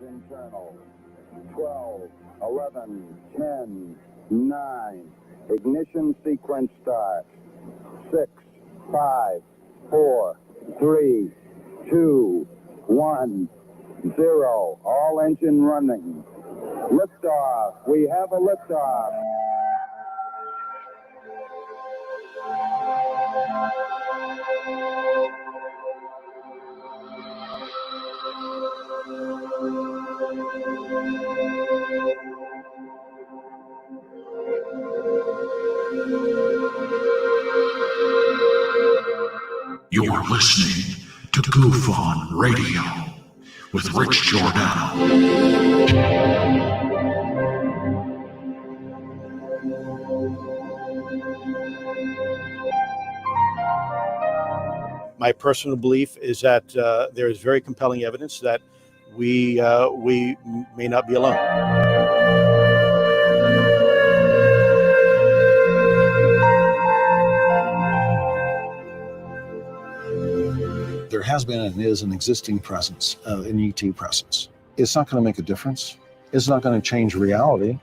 internal. 12, 11, 10, 9. Ignition sequence start. 6, 5, 4, 3, 2, 1, 0. All engine running. Liftoff. We have a liftoff. You're listening to GUFON Radio with Rich Giordano. My personal belief is that there is very compelling evidence that we may not be alone. There has been and is an existing presence, an ET presence. It's not going to make a difference. It's not going to change reality.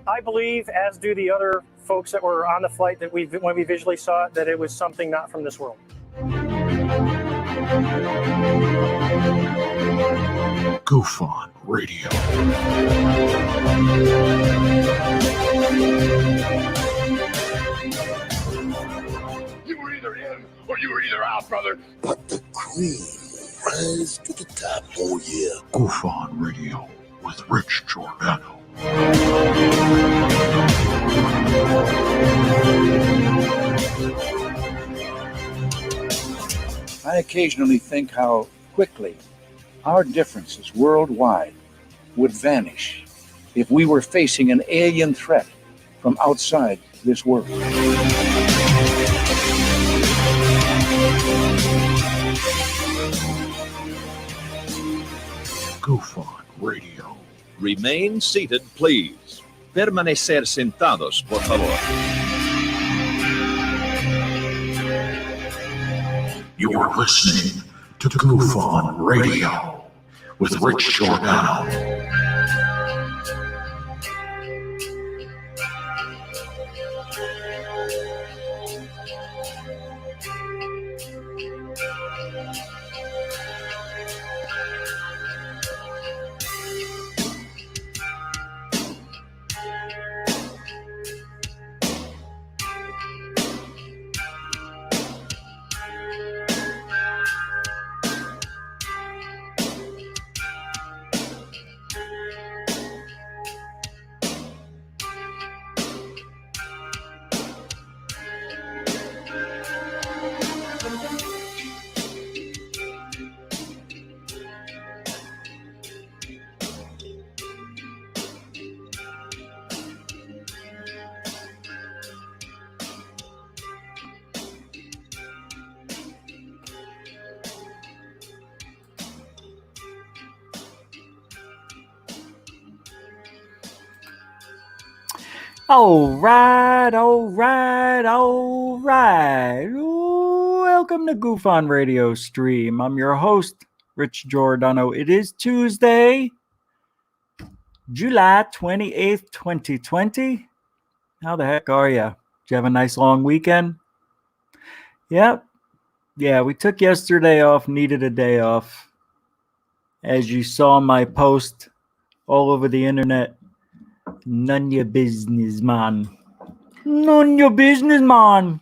I believe, as do the other folks that were on the flight, that when we visually saw it, that it was something not from this world. GUFON Radio. You were either in or you were either out, brother. But the cream rise to the top. Oh, yeah. GUFON Radio with Rich Giordano. I occasionally think how quickly our differences worldwide would vanish if we were facing an alien threat from outside this world. GUFON Radio. Remain seated, please. Permanecer sentados, por favor. You're listening to GUFON Radio with Rich Giordano. All right. Welcome to GUFON Radio Stream. I'm your host, Rich Giordano. It is Tuesday, July 28th, 2020. How the heck are you? Did you have a nice long weekend? Yep. Yeah, we took yesterday off, needed a day off. As you saw my post all over the internet. None your business, man. None your business, man.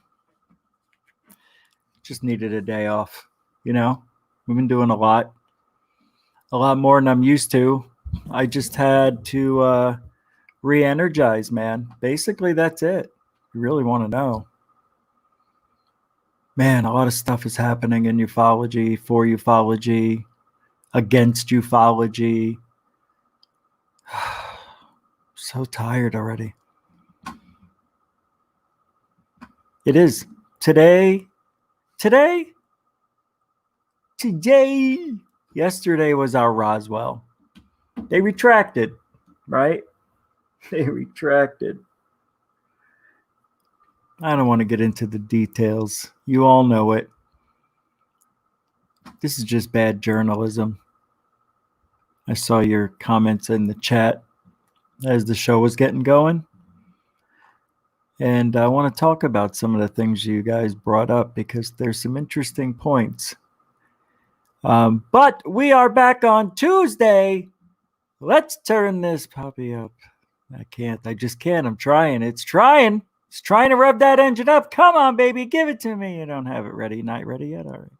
Just needed a day off. You know, we've been doing a lot more than I'm used to. I just had to re-energize, man. Basically, that's it. You really want to know. Man, a lot of stuff is happening in ufology, for ufology, against ufology. So tired already. It is today. Yesterday was our Roswell. They retracted, right? They retracted. I don't want to get into the details. You all know it. This is just bad journalism. I saw your comments in the chat as the show was getting going. And I want to talk about some of the things you guys brought up because there's some interesting points. But we are back on Tuesday. Let's turn this puppy up. I can't. I just can't. I'm trying. It's trying. It's trying to rev that engine up. Come on, baby. Give it to me. You don't have it ready. Not ready yet? All right.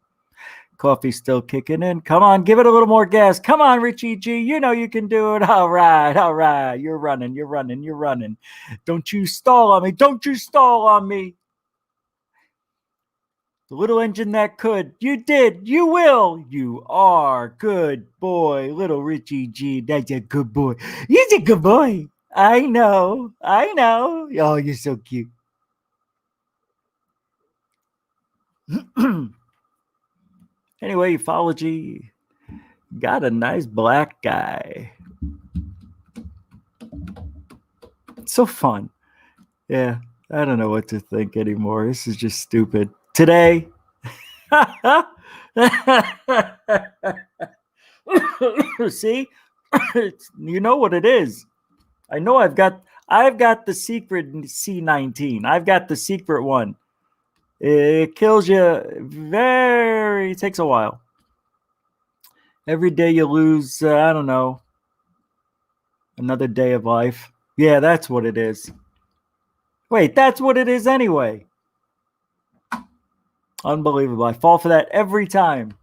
Coffee's still kicking in. Come on. Give it a little more gas. Come on, Richie G. You know you can do it. All right. All right. You're running. You're running. You're running. Don't you stall on me. Don't you stall on me. The little engine that could. You did. You will. You are. Good boy. Little Richie G. That's a good boy. He's a good boy. I know. I know. Oh, you're so cute. Anyway, ufology got a nice black guy. It's so fun. Yeah, I don't know what to think anymore. This is just stupid. Today, see, you know what it is. I know I've got the secret C19. I've got the secret one. It kills you it takes a while. Every day you lose, I don't know, another day of life. Yeah, that's what it is. Wait, that's what it is anyway. Unbelievable. I fall for that every time.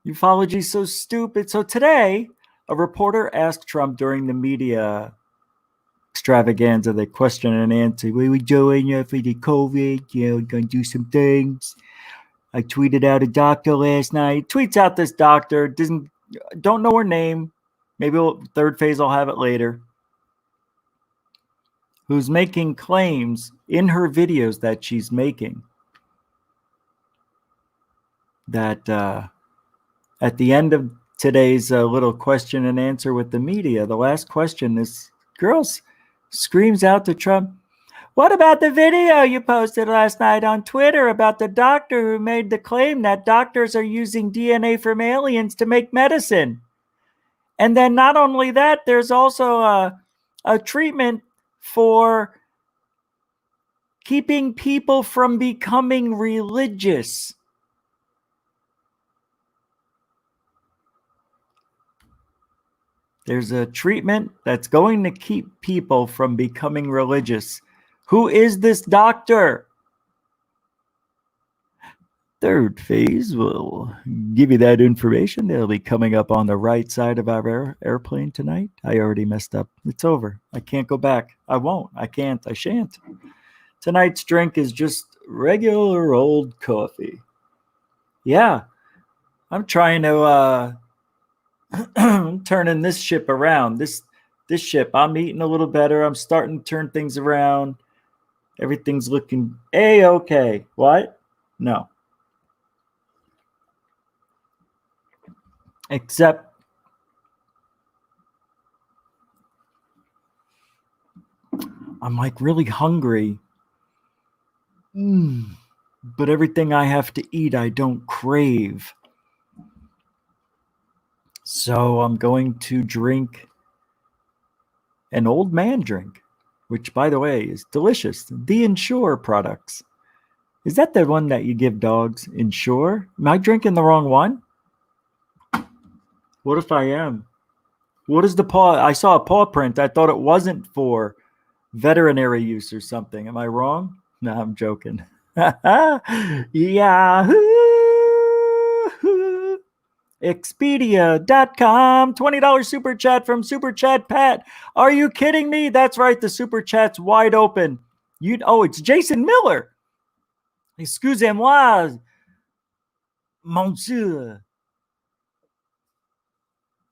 Ufology's so stupid. So today, a reporter asked Trump during the media extravaganza, the question and answer, what are we doing for the COVID? We're going to do some things. I tweeted out a doctor last night. Tweets out this doctor. Don't know her name. Maybe third phase I'll have it later. Who's making claims in her videos that she's making that at the end of today's little question and answer with the media, the last question, this girl screams out to Trump, "What about the video you posted last night on Twitter about the doctor who made the claim that doctors are using DNA from aliens to make medicine? And then not only that, there's also a treatment for keeping people from becoming religious." There's a treatment that's going to keep people from becoming religious. Who is this doctor? Third phase will give you that information. They'll be coming up on the right side of our airplane tonight. I already messed up. It's over. I can't go back. I won't. I can't. I shan't. Tonight's drink is just regular old coffee. Yeah. I'm trying to I'm turning this ship around. This ship. I'm eating a little better. I'm starting to turn things around. Everything's looking A-okay. What? No. Except I'm like really hungry. But everything I have to eat, I don't crave. So I'm going to drink an old man drink, which, by the way, is delicious. The Ensure products. Is that the one that you give dogs? Ensure? Am I drinking the wrong one? What if I am? What is the paw? I saw a paw print. I thought it wasn't for veterinary use or something. Am I wrong? No, I'm joking. Yahoo! Expedia.com, $20 super chat from Super Chat Pat. Are you kidding me? That's right, the super chat's wide open. It's Jason Miller. Excusez-moi, monsieur.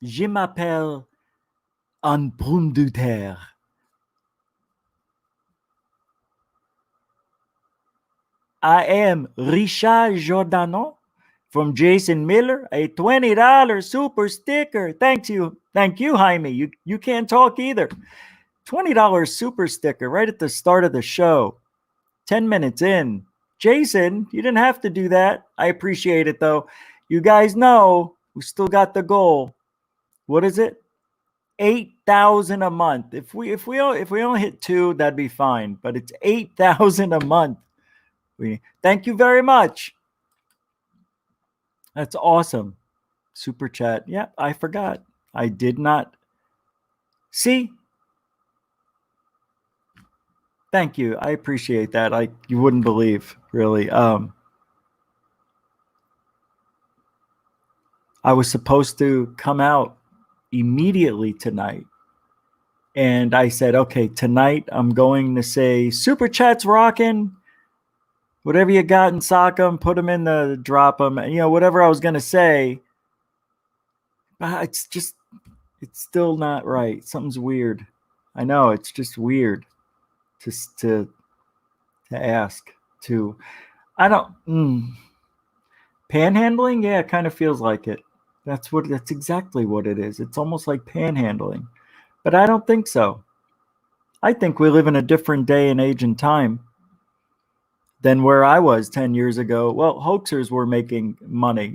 Je m'appelle un pomme de terre. I am Richard Giordano from Jason Miller, a $20 super sticker. Thank you, Jaime. You can't talk either. $20 super sticker right at the start of the show. 10 minutes in. Jason, you didn't have to do that. I appreciate it, though. You guys know we still got the goal. What is it? 8,000 a month. If we only hit 2, that'd be fine. But it's 8,000 a month. Thank you very much. That's awesome. Super chat. Yeah, I forgot. I did not see. Thank you. I appreciate that. You wouldn't believe, really. I was supposed to come out immediately tonight. And I said, okay, tonight I'm going to say Super Chat's rocking. Whatever you got in sock them, put them in the drop them. Whatever I was going to say. It's still not right. Something's weird. I know, it's just weird to ask to. I don't. Panhandling? Yeah, it kind of feels like it. That's exactly what it is. It's almost like panhandling. But I don't think so. I think we live in a different day and age and time than where I was 10 years ago. Well, hoaxers were making money,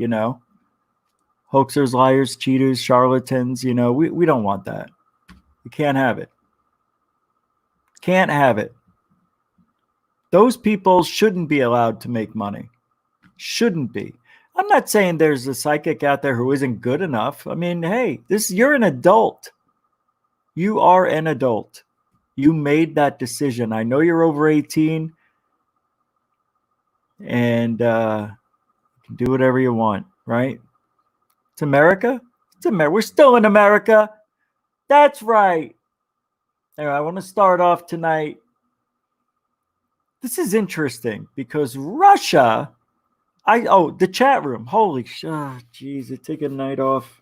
Hoaxers, liars, cheaters, charlatans, we don't want that. We can't have it. Can't have it. Those people shouldn't be allowed to make money. Shouldn't be. I'm not saying there's a psychic out there who isn't good enough. I mean, hey, you're an adult. You are an adult. You made that decision. I know you're over 18 and you can do whatever you want, right? It's America. It's America. We're still in America. That's right. Anyway, I want to start off tonight. This is interesting because Russia. The chat room. Holy shit. Oh, geez, I take a night off.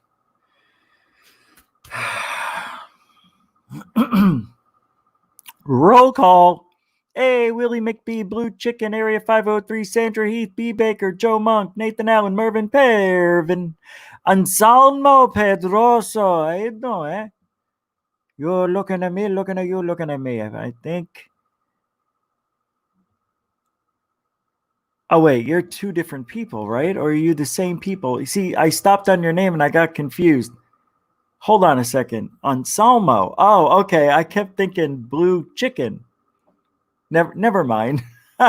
Roll call. Hey, Willie McBee, Blue Chicken, Area 503, Sandra Heath, B. Baker, Joe Monk, Nathan Allen, Mervyn Pervin, Anselmo Pedroso. How you doing, eh? You're looking at me, looking at you, looking at me. I think. Oh, wait, you're two different people, right? Or are you the same people? You see, I stopped on your name and I got confused. Hold on a second. Anselmo. Oh, okay. I kept thinking Blue Chicken. Never mind.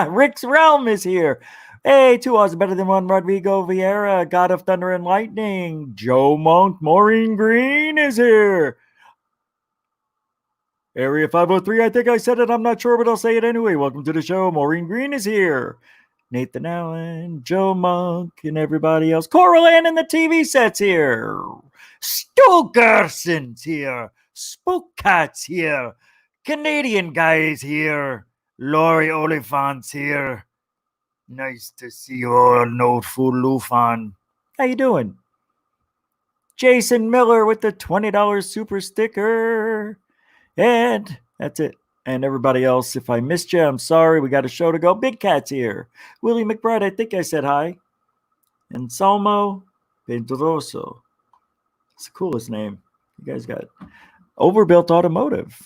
Rick's Realm is here. Hey, 2 odds better than 1. Rodrigo Vieira, God of Thunder and Lightning. Joe Monk, Maureen Green is here. Area 503, I think I said it. I'm not sure, but I'll say it anyway. Welcome to the show. Maureen Green is here. Nathan Allen, Joe Monk, and everybody else. Coral Ann and the TV set's here. Stu Gerson's here. Spook Cat's here. Canadian guy's here. Laurie Oliphant's here. Nice to see you all, Noteful Lufan. How you doing? Jason Miller with the $20 super sticker. And that's it. And everybody else, if I missed you, I'm sorry. We got a show to go. Big Cat's here. Willie McBride, I think I said hi. And Salmo Pedroso. It's the coolest name. You guys got Overbuilt Automotive.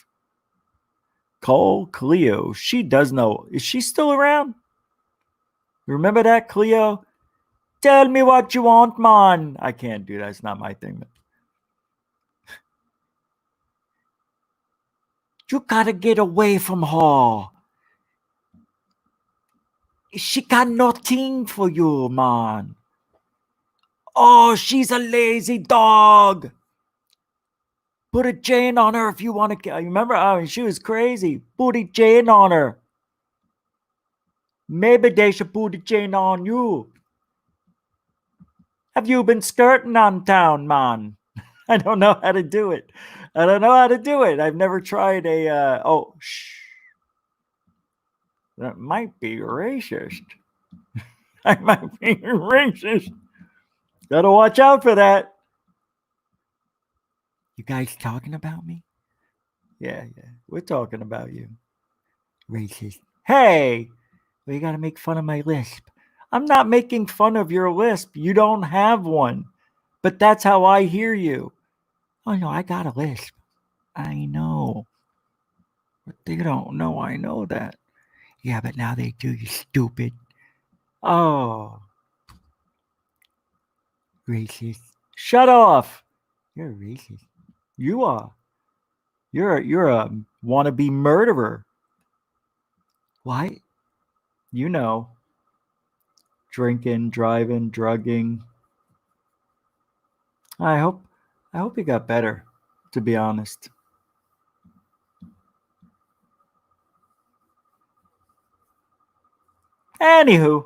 Cole Cleo. She does know. Is she still around? Remember that, Cleo? Tell me what you want, man. I can't do that. It's not my thing. You gotta get away from her. She got nothing for you, man. Oh, she's a lazy dog. Put a chain on her if you want to. Remember? I mean, she was crazy. Put a chain on her. Maybe they should put a chain on you. Have you been skirting on town, man? I don't know how to do it. I've never tried a. That might be racist. I might be racist. Gotta watch out for that. You guys talking about me? Yeah. We're talking about you. Racist. Hey, well, you gotta make fun of my lisp. I'm not making fun of your lisp. You don't have one. But that's how I hear you. Oh, no, I got a lisp. I know. But they don't know I know that. Yeah, but now they do, you stupid. Oh. Racist. Shut off. You're a racist. You are. You're a wannabe murderer. Why? You know. Drinking, driving, drugging. I hope he got better, to be honest. Anywho,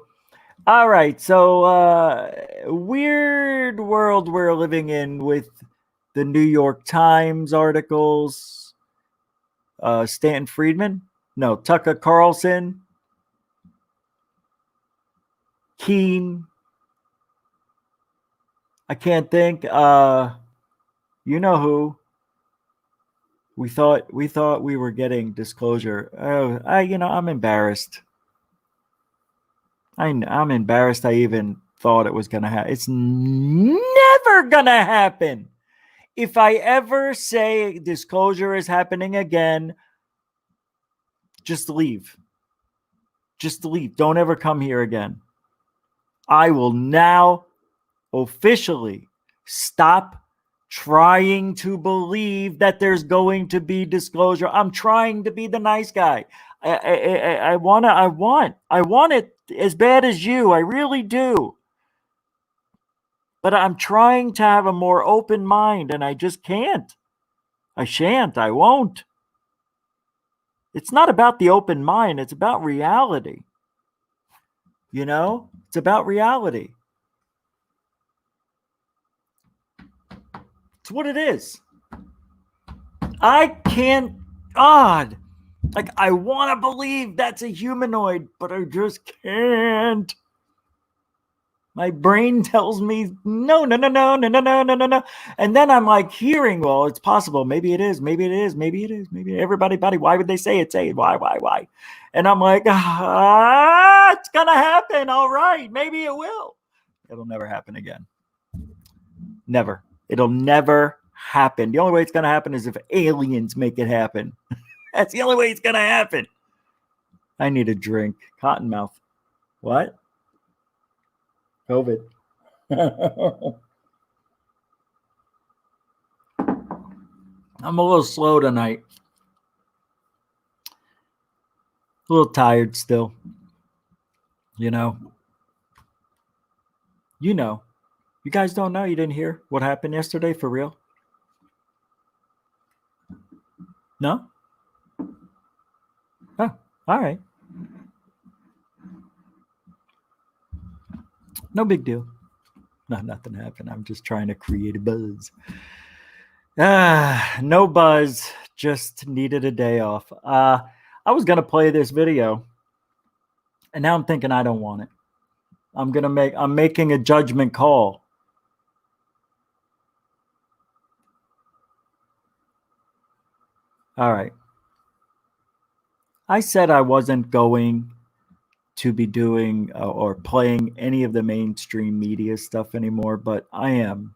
all right. So weird world we're living in with the New York Times articles. Stanton Friedman, no, Tucker Carlson, Keen. I can't think. You know who? We thought we were getting disclosure. Oh, I'm embarrassed. I'm embarrassed. I even thought it was gonna happen. It's never gonna happen. If I ever say disclosure is happening again, just leave. Just leave. Don't ever come here again. I will now officially stop trying to believe that there's going to be disclosure. I'm trying to be the nice guy. I want it as bad as you. I really do. But I'm trying to have a more open mind, and I just can't. I shan't. I won't. It's not about the open mind. It's about reality. It's about reality. It's what it is. I can't, God, like I want to believe that's a humanoid, but I just can't. My brain tells me no. And then I'm like hearing, well, it's possible. Maybe it is. Maybe everybody, why would they say it? Say it. Why? And I'm like, it's going to happen. All right. Maybe it will. It'll never happen again. Never. It'll never happen. The only way it's going to happen is if aliens make it happen. That's the only way it's going to happen. I need a drink. Cottonmouth. What? COVID. I'm a little slow tonight. A little tired still. You guys don't know. You didn't hear what happened yesterday for real? No? Oh, all right. No big deal. No, nothing happened. I'm just trying to create a buzz. No buzz. Just needed a day off. I was going to play this video, and now I'm thinking I don't want it. I'm making a judgment call. All right. I said I wasn't going to be doing or playing any of the mainstream media stuff anymore, but I am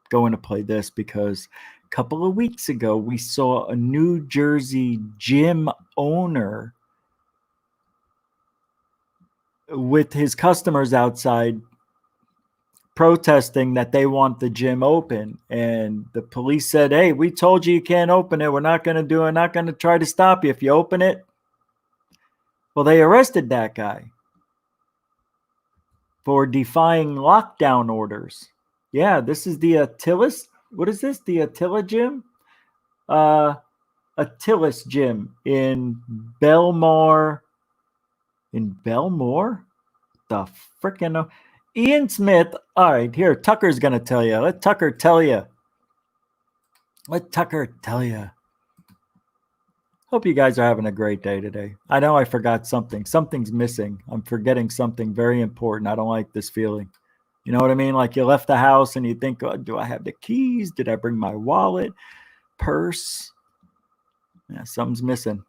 going to play this because a couple of weeks ago we saw a New Jersey gym owner with his customers outside protesting that they want the gym open, and the police said, hey, we told you can't open it. We're not going to do it. Not going to try to stop you if you open it. Well, they arrested that guy for defying lockdown orders. Yeah, this is the Attila's. What is this? The Attila gym? Attila's gym in Belmore. In Belmore? The frickin' Ian Smith. All right, here. Tucker's going to tell you. Let Tucker tell you. Hope you guys are having a great day today. I know I forgot something. Something's missing. I'm forgetting something very important. I don't like this feeling. You know what I mean? Like you left the house and you think, oh, do I have the keys? Did I bring my wallet, purse? Yeah, something's missing.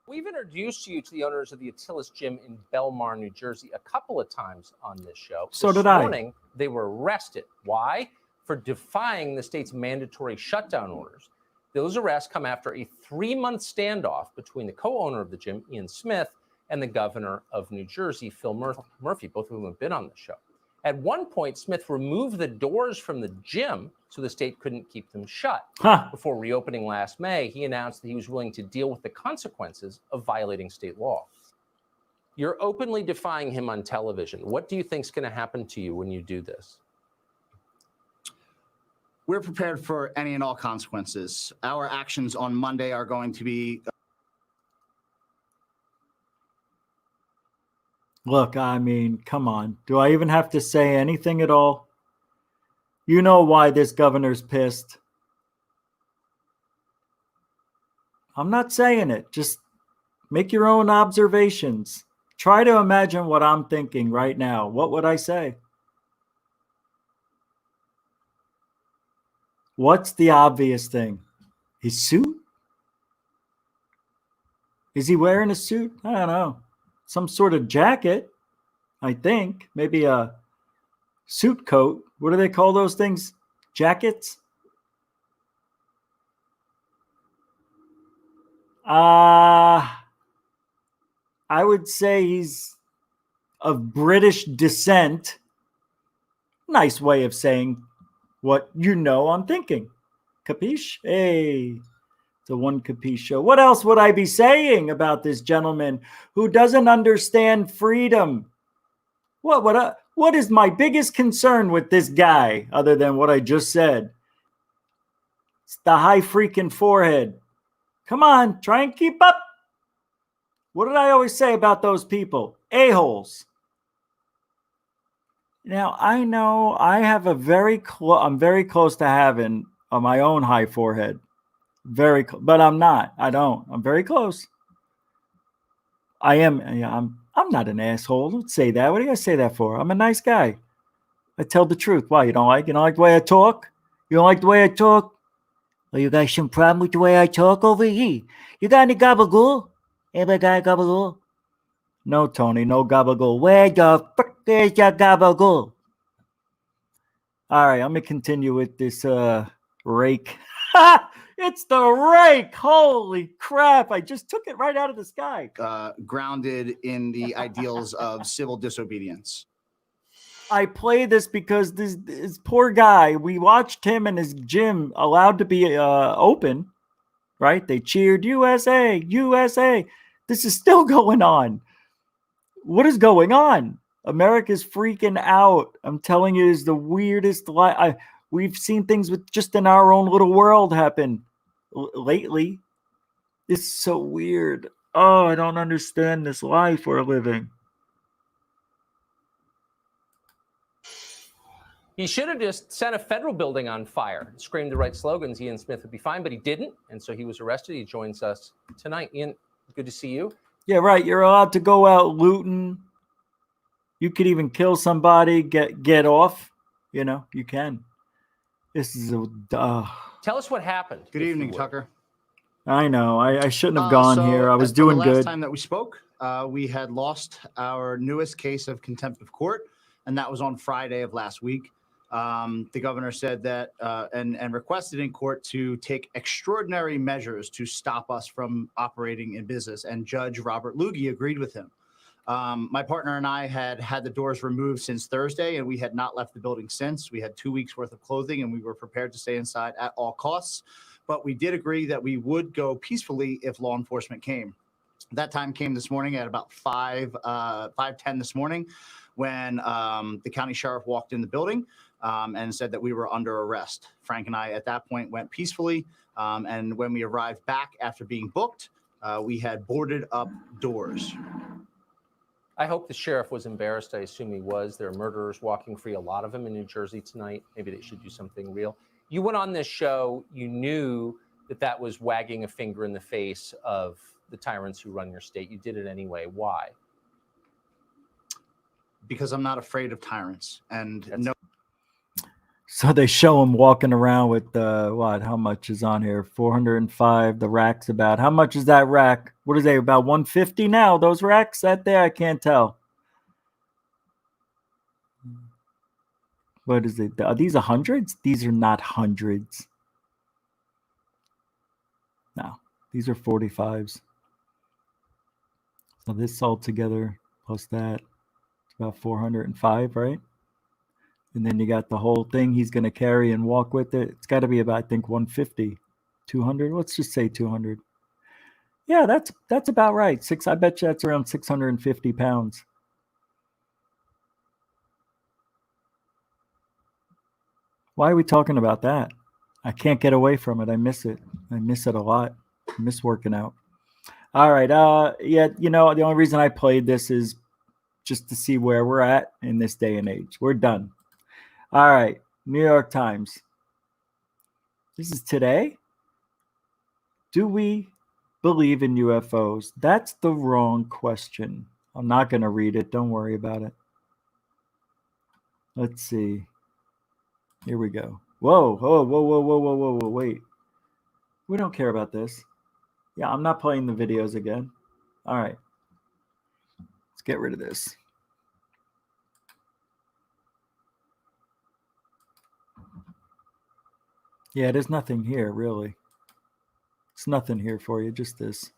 We've introduced you to the owners of the Attila's Gym in Belmar, New Jersey, a couple of times on this show. So did I. This morning, they were arrested. Why? For defying the state's mandatory shutdown orders. Those arrests come after a 3-month standoff between the co-owner of the gym, Ian Smith, and the governor of New Jersey, Phil Murphy, both of whom have been on the show. At one point, Smith removed the doors from the gym so the state couldn't keep them shut. Before reopening last May, he announced that he was willing to deal with the consequences of violating state law. You're openly defying him on television. What do you think is going to happen to you when you do this? We're prepared for any and all consequences. Our actions on Monday are going to be... Look, I mean, come on. Do I even have to say anything at all? You know why this governor's pissed. I'm not saying it. Just make your own observations. Try to imagine what I'm thinking right now. What would I say? What's the obvious thing? His suit? Is he wearing a suit? I don't know. Some sort of jacket, I think. Maybe a suit coat. What do they call those things? Jackets? I would say he's of British descent. Nice way of saying what you know I'm thinking. Capiche? Hey, it's a one capiche show. What else would I be saying about this gentleman who doesn't understand freedom? What is my biggest concern with this guy other than what I just said? It's the high freaking forehead. Come on, try and keep up. What did I always say about those people? A-holes. Now, I know I have I'm very close to having my own high forehead. But I'm not. I don't. I'm very close. I am. Yeah, I'm not an asshole. Don't say that. What do you guys say that for? I'm a nice guy. I tell the truth. Why? You don't like the way I talk? You don't like the way I talk? Well, you got some problem with the way I talk over here? You got any gabagool? Anybody got gabagool? No, Tony, no gabagool. Where the frick is your gabagool? All right, I'm going to continue with this rake. It's the rake! Holy crap, I just took it right out of the sky. grounded in the ideals of civil disobedience. I play this because this poor guy, we watched him and his gym allowed to be open, right? They cheered, USA, USA. This is still going on. What is going on? America's freaking out. I'm telling you, it's the weirdest life. We've seen things with just in our own little world happen lately. It's so weird. Oh, I don't understand this life we're living. He should have just set a federal building on fire, screamed the right slogans. Ian Smith would be fine, but he didn't, and so he was arrested. He joins us tonight. Ian, good to see you. Yeah, right. You're allowed to go out looting. You could even kill somebody, get off. You know, you can. This is Tell us what happened. Good evening, Tucker. I know. I shouldn't have gone here. I was doing good. The last time that we spoke, we had lost our newest case of contempt of court, and that was on Friday of last week. The governor said that and requested in court to take extraordinary measures to stop us from operating in business, and Judge Robert Lugie agreed with him. My partner and I had the doors removed since Thursday, and we had not left the building since. We had 2 weeks worth of clothing, and we were prepared to stay inside at all costs. But we did agree that we would go peacefully if law enforcement came. That time came this morning at about 5:10 this morning, when the county sheriff walked in the building and said that we were under arrest. Frank and I at that point went peacefully, and when we arrived back after being booked, we had boarded up doors. I hope the sheriff was embarrassed. I assume he was. There are murderers walking free, a lot of them in New Jersey tonight. Maybe they should do something real. You went on this show. You knew that was wagging a finger in the face of the tyrants who run your state. You did it anyway. Why? Because I'm not afraid of tyrants. And So they show him walking around with how much is on here? 405. The rack's about. How much is that rack? What is they about 150 now? Those racks that there, I can't tell. What is it? Are these hundreds? These are not hundreds. These are 45s. So this all together plus that, it's about 405, right? And then you got the whole thing he's going to carry and walk with it. It's got to be about, I think, 150, 200. Let's just say 200. Yeah, that's about right. I bet you that's around 650 pounds. Why are we talking about that? I can't get away from it. I miss it. I miss it a lot. I miss working out. All right. Yeah, the only reason I played this is just to see where we're at in this day and age. We're done. All right. New York Times. This is today. Do we believe in UFOs? That's the wrong question. I'm not going to read it. Don't worry about it. Let's see. Here we go. Whoa, whoa, wait. We don't care about this. Yeah, I'm not playing the videos again. All right. Let's get rid of this. Yeah, there's nothing here, really. It's nothing here for you, just this.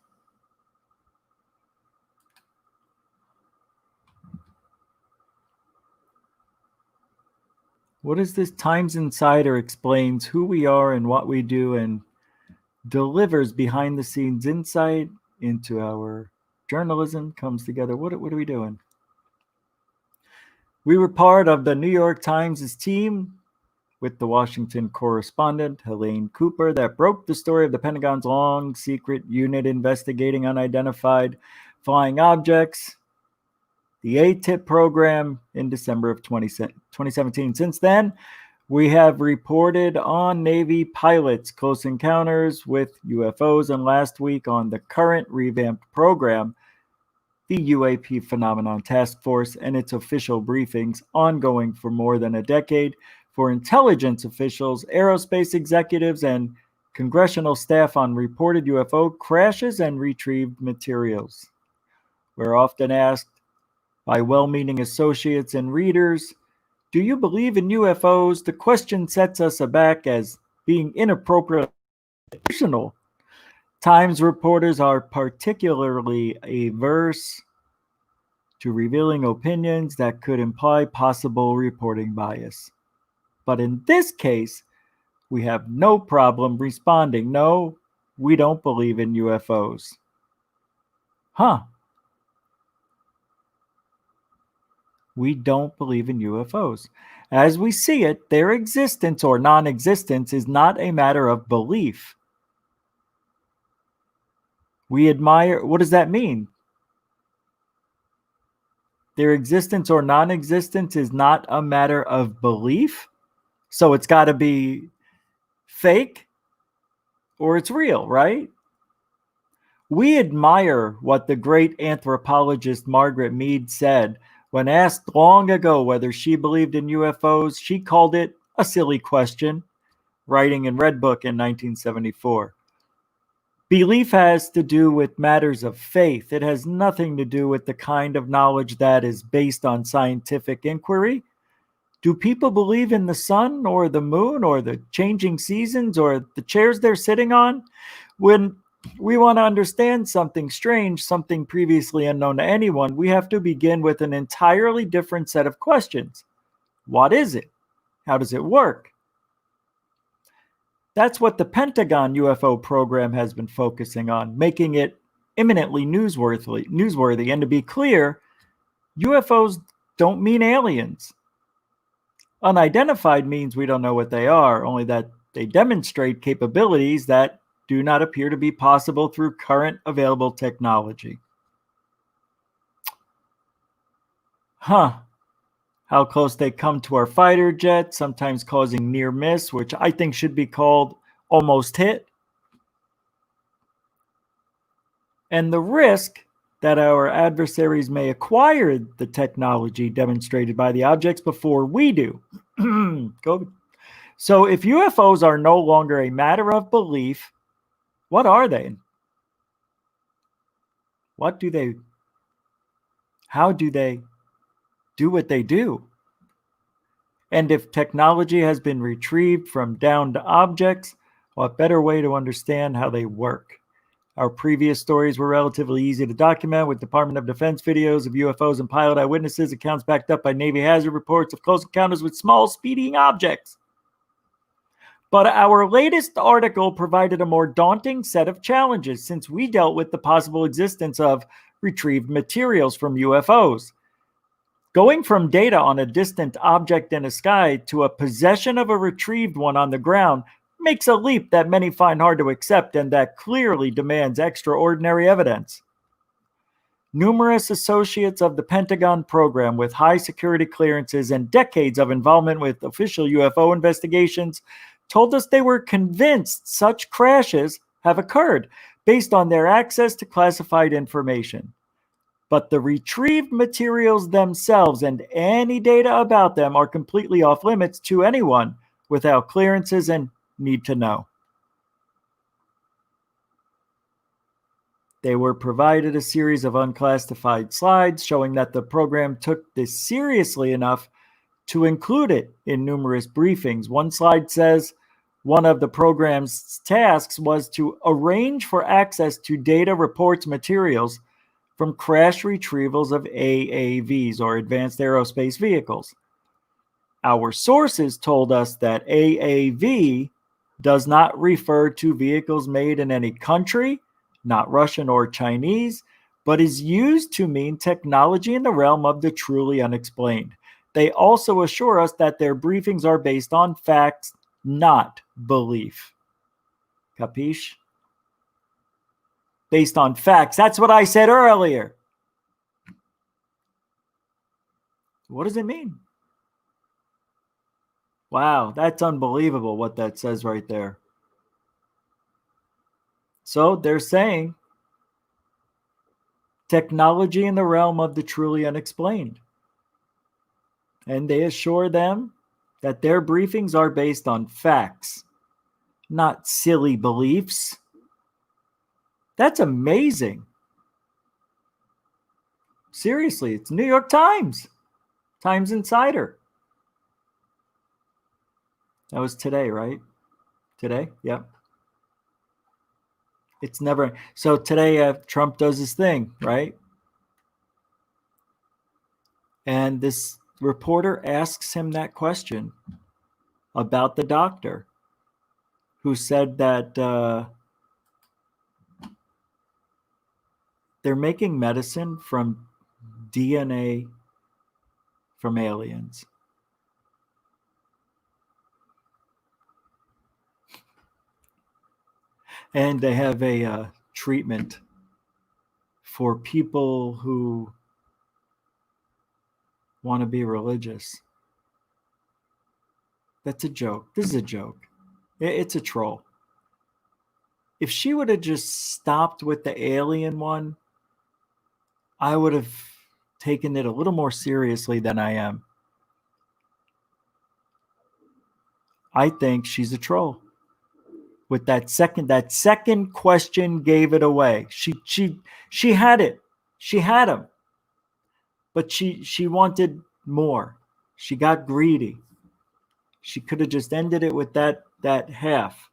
What is this? Times Insider explains who we are and what we do and delivers behind the scenes insight into our journalism comes together. What are we doing? We were part of the New York Times' team with the Washington correspondent, Helene Cooper, that broke the story of the Pentagon's long secret unit investigating unidentified flying objects, the ATIP program, in December of 2017. Since then, we have reported on Navy pilots' close encounters with UFOs, and last week on the current revamped program, the UAP Phenomenon Task Force, and its official briefings ongoing for more than a decade for intelligence officials, aerospace executives, and congressional staff on reported UFO crashes and retrieved materials. We're often asked by well-meaning associates and readers, do you believe in UFOs? The question sets us aback as being inappropriately personal. Times reporters are particularly averse to revealing opinions that could imply possible reporting bias. But in this case, we have no problem responding, no, we don't believe in UFOs. Huh. We don't believe in UFOs. As we see it, their existence or non-existence is not a matter of belief. We admire, what does that mean? Their existence or non-existence is not a matter of belief. So it's got to be fake or it's real, right? We admire what the great anthropologist Margaret Mead said when asked long ago whether she believed in UFOs. She called it a silly question, writing in Red Book in 1974. Belief has to do with matters of faith. It has nothing to do with the kind of knowledge that is based on scientific inquiry. Do people believe in the sun or the moon or the changing seasons or the chairs they're sitting on? When we want to understand something strange, something previously unknown to anyone, we have to begin with an entirely different set of questions. What is it? How does it work? That's what the Pentagon UFO program has been focusing on, making it eminently newsworthy. And to be clear, UFOs don't mean aliens. Unidentified means we don't know what they are, only that they demonstrate capabilities that do not appear to be possible through current available technology. How close they come to our fighter jet, sometimes causing near miss, which I think should be called almost hit. And the risk that our adversaries may acquire the technology demonstrated by the objects before we do. So if UFOs are no longer a matter of belief, what are they? What do they? How do they do what they do? And if technology has been retrieved from downed objects, what better way to understand how they work? Our previous stories were relatively easy to document with Department of Defense videos of UFOs and pilot eyewitnesses, accounts backed up by Navy hazard reports of close encounters with small speeding objects. But our latest article provided a more daunting set of challenges since we dealt with the possible existence of retrieved materials from UFOs. Going from data on a distant object in the sky to a possession of a retrieved one on the ground makes a leap that many find hard to accept and that clearly demands extraordinary evidence. Numerous associates of the Pentagon program with high security clearances and decades of involvement with official UFO investigations told us they were convinced such crashes have occurred based on their access to classified information. But the retrieved materials themselves and any data about them are completely off limits to anyone without clearances and need to know. They were provided a series of unclassified slides showing that the program took this seriously enough to include it in numerous briefings. One slide says one of the program's tasks was to arrange for access to data reports materials from crash retrievals of AAVs, or advanced aerospace vehicles. Our sources told us that AAV does not refer to vehicles made in any country, not Russian or Chinese, but is used to mean technology in the realm of the truly unexplained. They also assure us that their briefings are based on facts, not belief. Capiche? Based on facts. That's what I said earlier. What does it mean? Wow, that's unbelievable what that says right there. So they're saying technology in the realm of the truly unexplained. And they assure them that their briefings are based on facts, not silly beliefs. That's amazing. Seriously, it's New York Times. Times Insider. That was today, right? Today? Yep. It's never. So today Trump does his thing, right? And this reporter asks him that question about the doctor who said that they're making medicine from DNA from aliens. And they have a treatment for people who want to be religious. That's a joke. This is a joke. It's a troll. If she would have just stopped with the alien one, I would have taken it a little more seriously than I am. I think she's a troll. With that second question gave it away. She had it. She had him. But she wanted more. She got greedy. She could have just ended it with that half.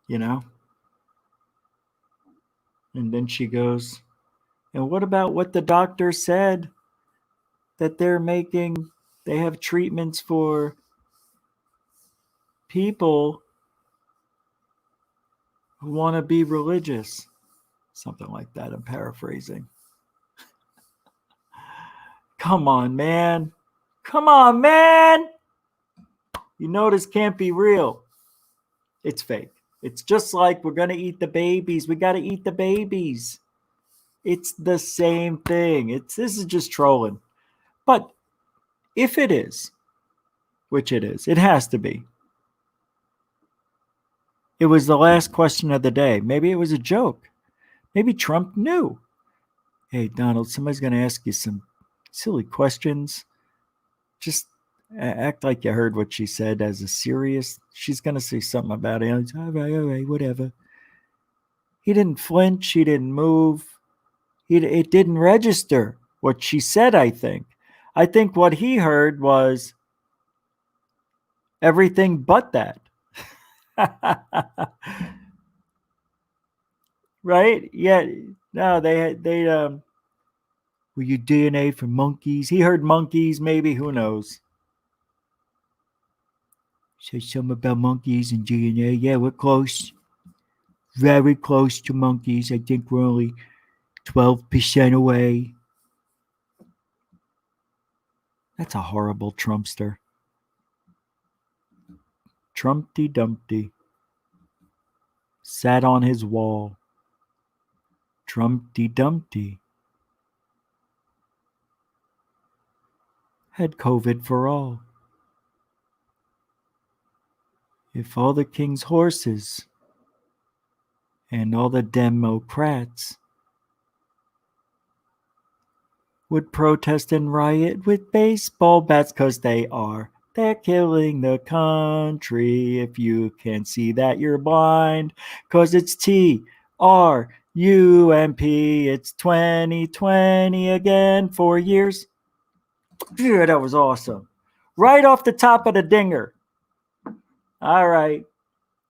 You know? And then she goes, and what about what the doctor said? That they have treatments for people who want to be religious. Something like that. I'm paraphrasing. Come on, man. Come on, man. You know this can't be real. It's fake. It's just like we're going to eat the babies. We got to eat the babies. It's the same thing. This is just trolling. But if it is, which it is, it has to be. It was the last question of the day. Maybe it was a joke. Maybe Trump knew. Hey, Donald, somebody's going to ask you some silly questions. Just act like you heard what she said as a serious. She's going to say something about aliens. All right, whatever. He didn't flinch. He didn't move. It didn't register what she said, I think. I think what he heard was, everything but that. Right? Yeah. No, they were you DNA from monkeys? He heard monkeys, maybe, who knows? Said something about monkeys and DNA. Yeah, we're close. Very close to monkeys. I think we're only 12% away. That's a horrible Trumpster. Trumpty Dumpty. Sat on his wall. Trumpty Dumpty. Had COVID for all. If all the king's horses and all the Democrats would protest and riot with baseball bats, 'cause they're killing the country. If you can't see that, you're blind, 'cause it's TRUMP. It's 2020 again, 4 years. Yeah, that was awesome. Right off the top of the dinger. All right.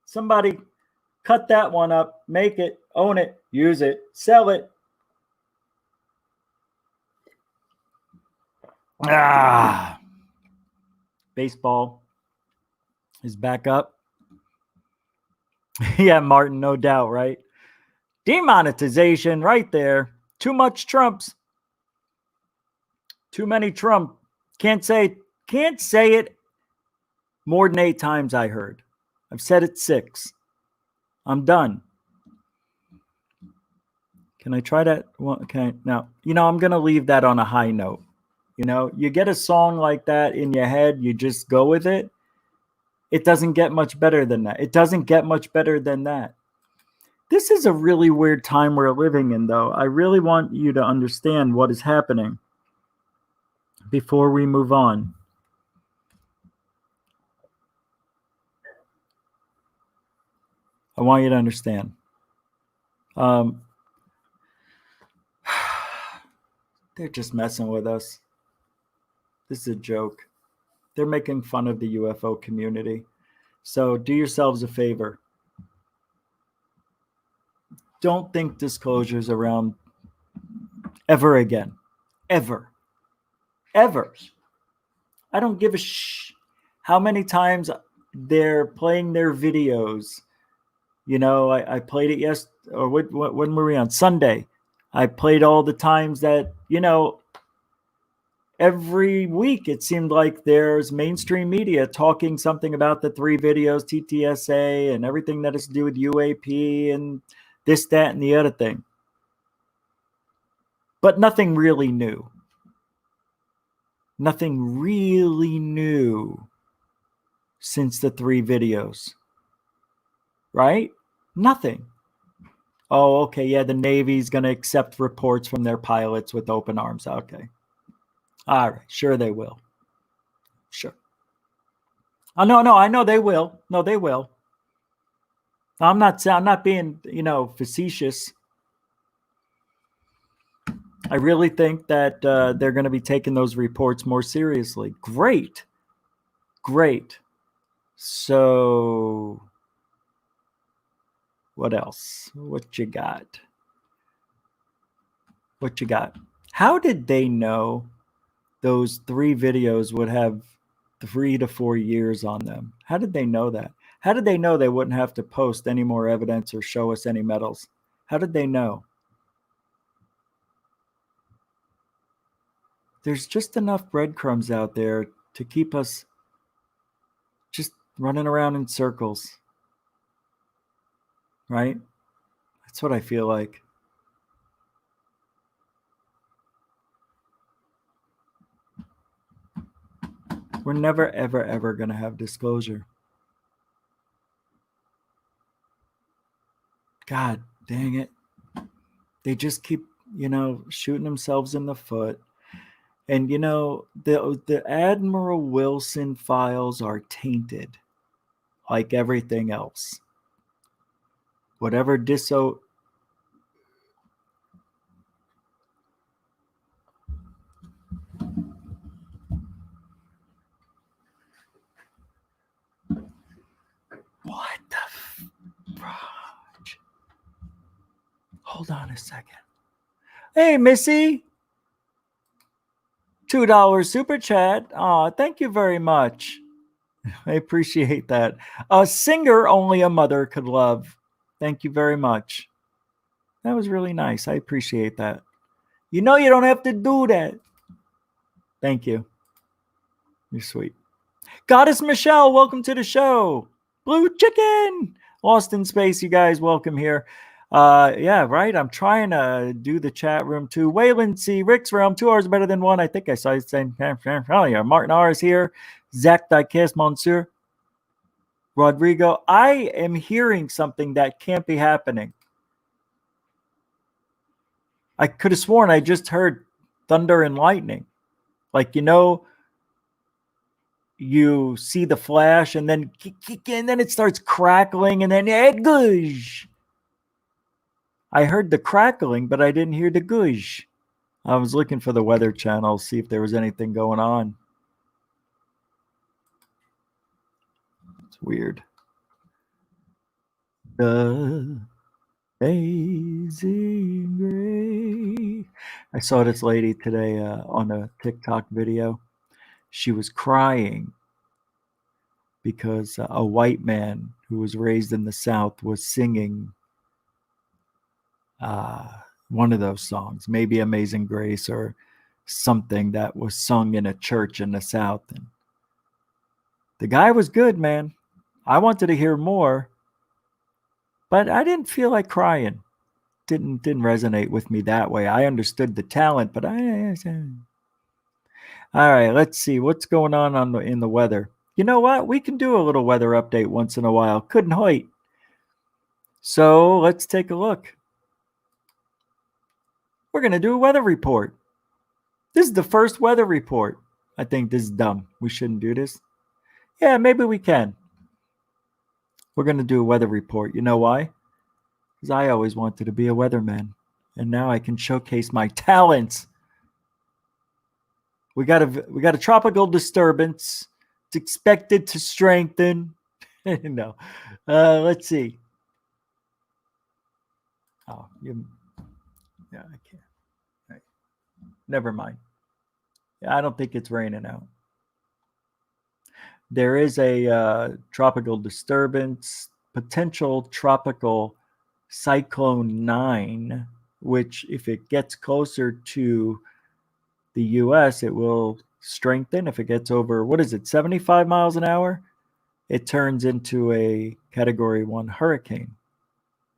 Somebody cut that one up, make it, own it, use it, sell it. Baseball is back up. Yeah, Martin, no doubt, right? Demonetization right there. Too much Trumps. Too many Trump. Can't say it more than 8 times, I heard. I've said it 6. I'm done. Can I try that? Well, okay, now, I'm going to leave that on a high note. You get a song like that in your head, you just go with it. It doesn't get much better than that. It doesn't get much better than that. This is a really weird time we're living in, though. I really want you to understand what is happening before we move on. I want you to understand. They're just messing with us. This is a joke. They're making fun of the UFO community. So do yourselves a favor. Don't think disclosures around ever again. Ever. Ever. I don't give a how many times they're playing their videos. I played it yesterday, or when were we on? Sunday. I played all the times that, every week it seemed like there's mainstream media talking something about the 3 videos, TTSA, and everything that has to do with UAP and this, that, and the other thing. But nothing really new. Nothing really new since the 3 videos. Right? Nothing. Oh, okay, yeah, the Navy's going to accept reports from their pilots with open arms. Okay. All right, sure they will. Sure. Oh, no, I know they will. No, they will. I'm not being, facetious. I really think that they're going to be taking those reports more seriously. Great. So, what else? What you got? How did they know those 3 videos would have 3 to 4 years on them? How did they know that? How did they know they wouldn't have to post any more evidence or show us any medals? How did they know? There's just enough breadcrumbs out there to keep us just running around in circles. Right? That's what I feel like. We're never, ever, ever going to have disclosure. God dang it. They just keep, shooting themselves in the foot. And, the Admiral Wilson files are tainted like everything else. Whatever Hold on a second. Hey, Missy. $2 super chat. Aw, thank you very much. I appreciate that. A singer only a mother could love. Thank you very much. That was really nice. I appreciate that. You know you don't have to do that. Thank you. You're sweet. Goddess Michelle, welcome to the show. Blue Chicken. Lost in Space, you guys, welcome here. Yeah, right. I'm trying to do the chat room too. Waylon C. Rick's Realm, 2 hours better than one. I think I saw you saying, oh yeah, Martin R is here. Zach Dikes Monsieur. Rodrigo, I am hearing something that can't be happening. I could have sworn I just heard thunder and lightning. Like, you see the flash and then it starts crackling and then gush. I heard the crackling, but I didn't hear the gush. I was looking for the Weather Channel, see if there was anything going on. It's weird. Amazing Grace. I saw this lady today on a TikTok video. She was crying because a white man who was raised in the South was singing one of those songs, maybe Amazing Grace or something that was sung in a church in the South. And the guy was good, man. I wanted to hear more, but I didn't feel like crying. Didn't resonate with me that way. I understood the talent, but all right, let's see what's going on in the weather. You know what? We can do a little weather update once in a while. Couldn't wait. So let's take a look. We're going to do a weather report. This is the first weather report. I think this is dumb. We shouldn't do this. Yeah, maybe we can. We're going to do a weather report. You know why? Because I always wanted to be a weatherman. And now I can showcase my talents. We got a tropical disturbance. It's expected to strengthen. No. Let's see. Oh, yeah, I can't. Right. Never mind. I don't think it's raining out. There is a tropical disturbance, potential tropical cyclone 9, which if it gets closer to the U.S., it will strengthen. If it gets over, 75 miles an hour, it turns into a Category 1 hurricane,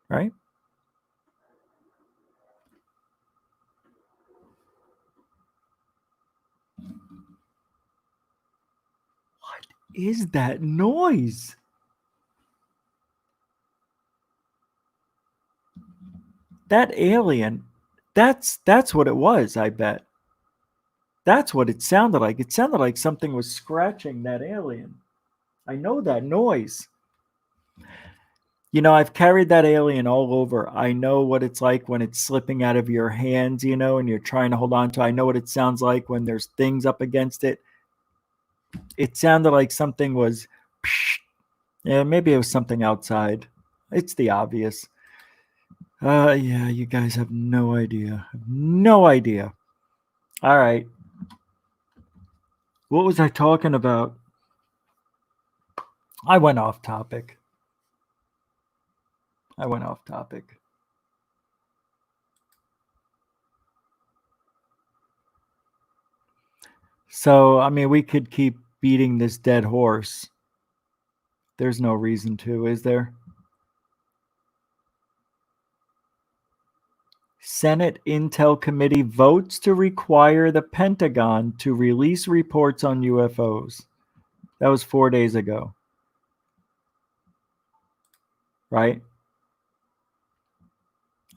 right? What is that noise? That alien, that's what it was, I bet. That's what it sounded like. It sounded like something was scratching that alien. I know that noise. I've carried that alien all over. I know what it's like when it's slipping out of your hands, and you're trying to hold on to it. I know what it sounds like when there's things up against it. It sounded like something was, yeah, maybe it was something outside. It's the obvious. Yeah, you guys have no idea. No idea. All right. What was I talking about? I went off topic. So, we could keep beating this dead horse. There's no reason to, is there? Senate Intel Committee votes to require the Pentagon to release reports on UFOs. That was 4 days ago. Right?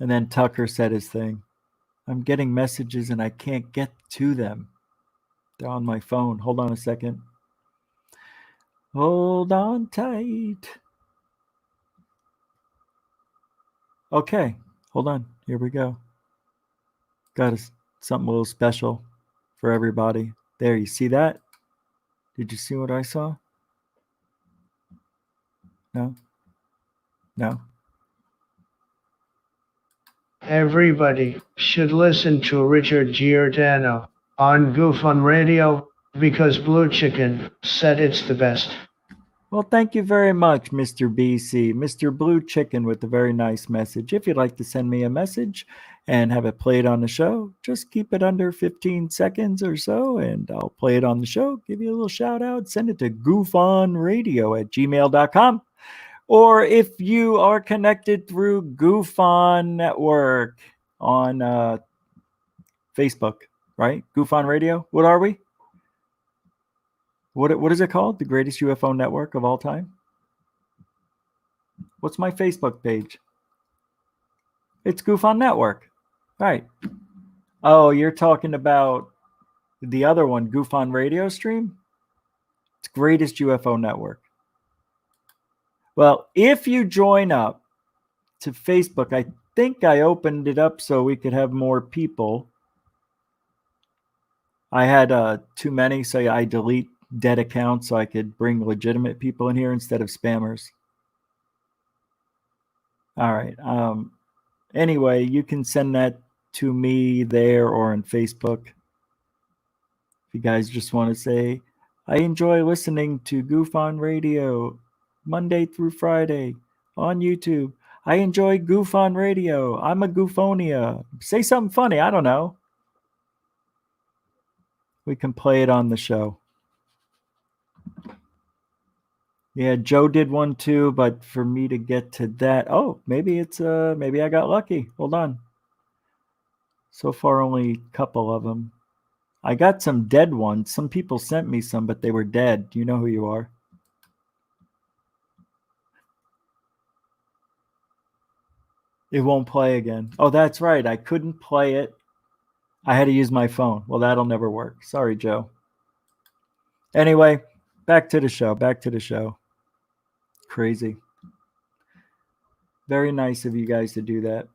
And then Tucker said his thing. I'm getting messages and I can't get to them. They're on my phone. Hold on a second. Hold on tight. Okay. Hold on. Here we go. Got something a little special for everybody. There, you see that? Did you see what I saw? No? Everybody should listen to Richard Giordano on Goof on Radio because Blue Chicken said it's the best. Well, thank you very much, Mr. BC. Mr. Blue Chicken with a very nice message. If you'd like to send me a message and have it played on the show, just keep it under 15 seconds or so, and I'll play it on the show, give you a little shout out, send it to goofonradio@gmail.com. Or if you are connected through Goof On Network on Facebook, right? Goof On Radio. What are we? What is it called? The greatest UFO network of all time? What's my Facebook page? It's Goof On Network. Right. Oh, you're talking about the other one, GUFONRadioStream? It's greatest UFO network. Well, if you join up to Facebook, I think I opened it up so we could have more people. I had too many, so I delete dead accounts so I could bring legitimate people in here instead of spammers. All right. Anyway, you can send that to me there or on Facebook. If you guys just want to say, I enjoy listening to Goof On Radio Monday through Friday on YouTube. I enjoy Goof On Radio. I'm a Goofonia. Say something funny. I don't know. We can play it on the show. Yeah, Joe did one too, but for me to get to that, oh, maybe it's maybe I got lucky. Hold on. So far, only a couple of them. I got some dead ones. Some people sent me some, but they were dead. You know who you are. It won't play again. Oh, that's right. I couldn't play it. I had to use my phone. Well, that'll never work. Sorry, Joe. Anyway, back to the show. Back to the show. Crazy. Very nice of you guys to do that.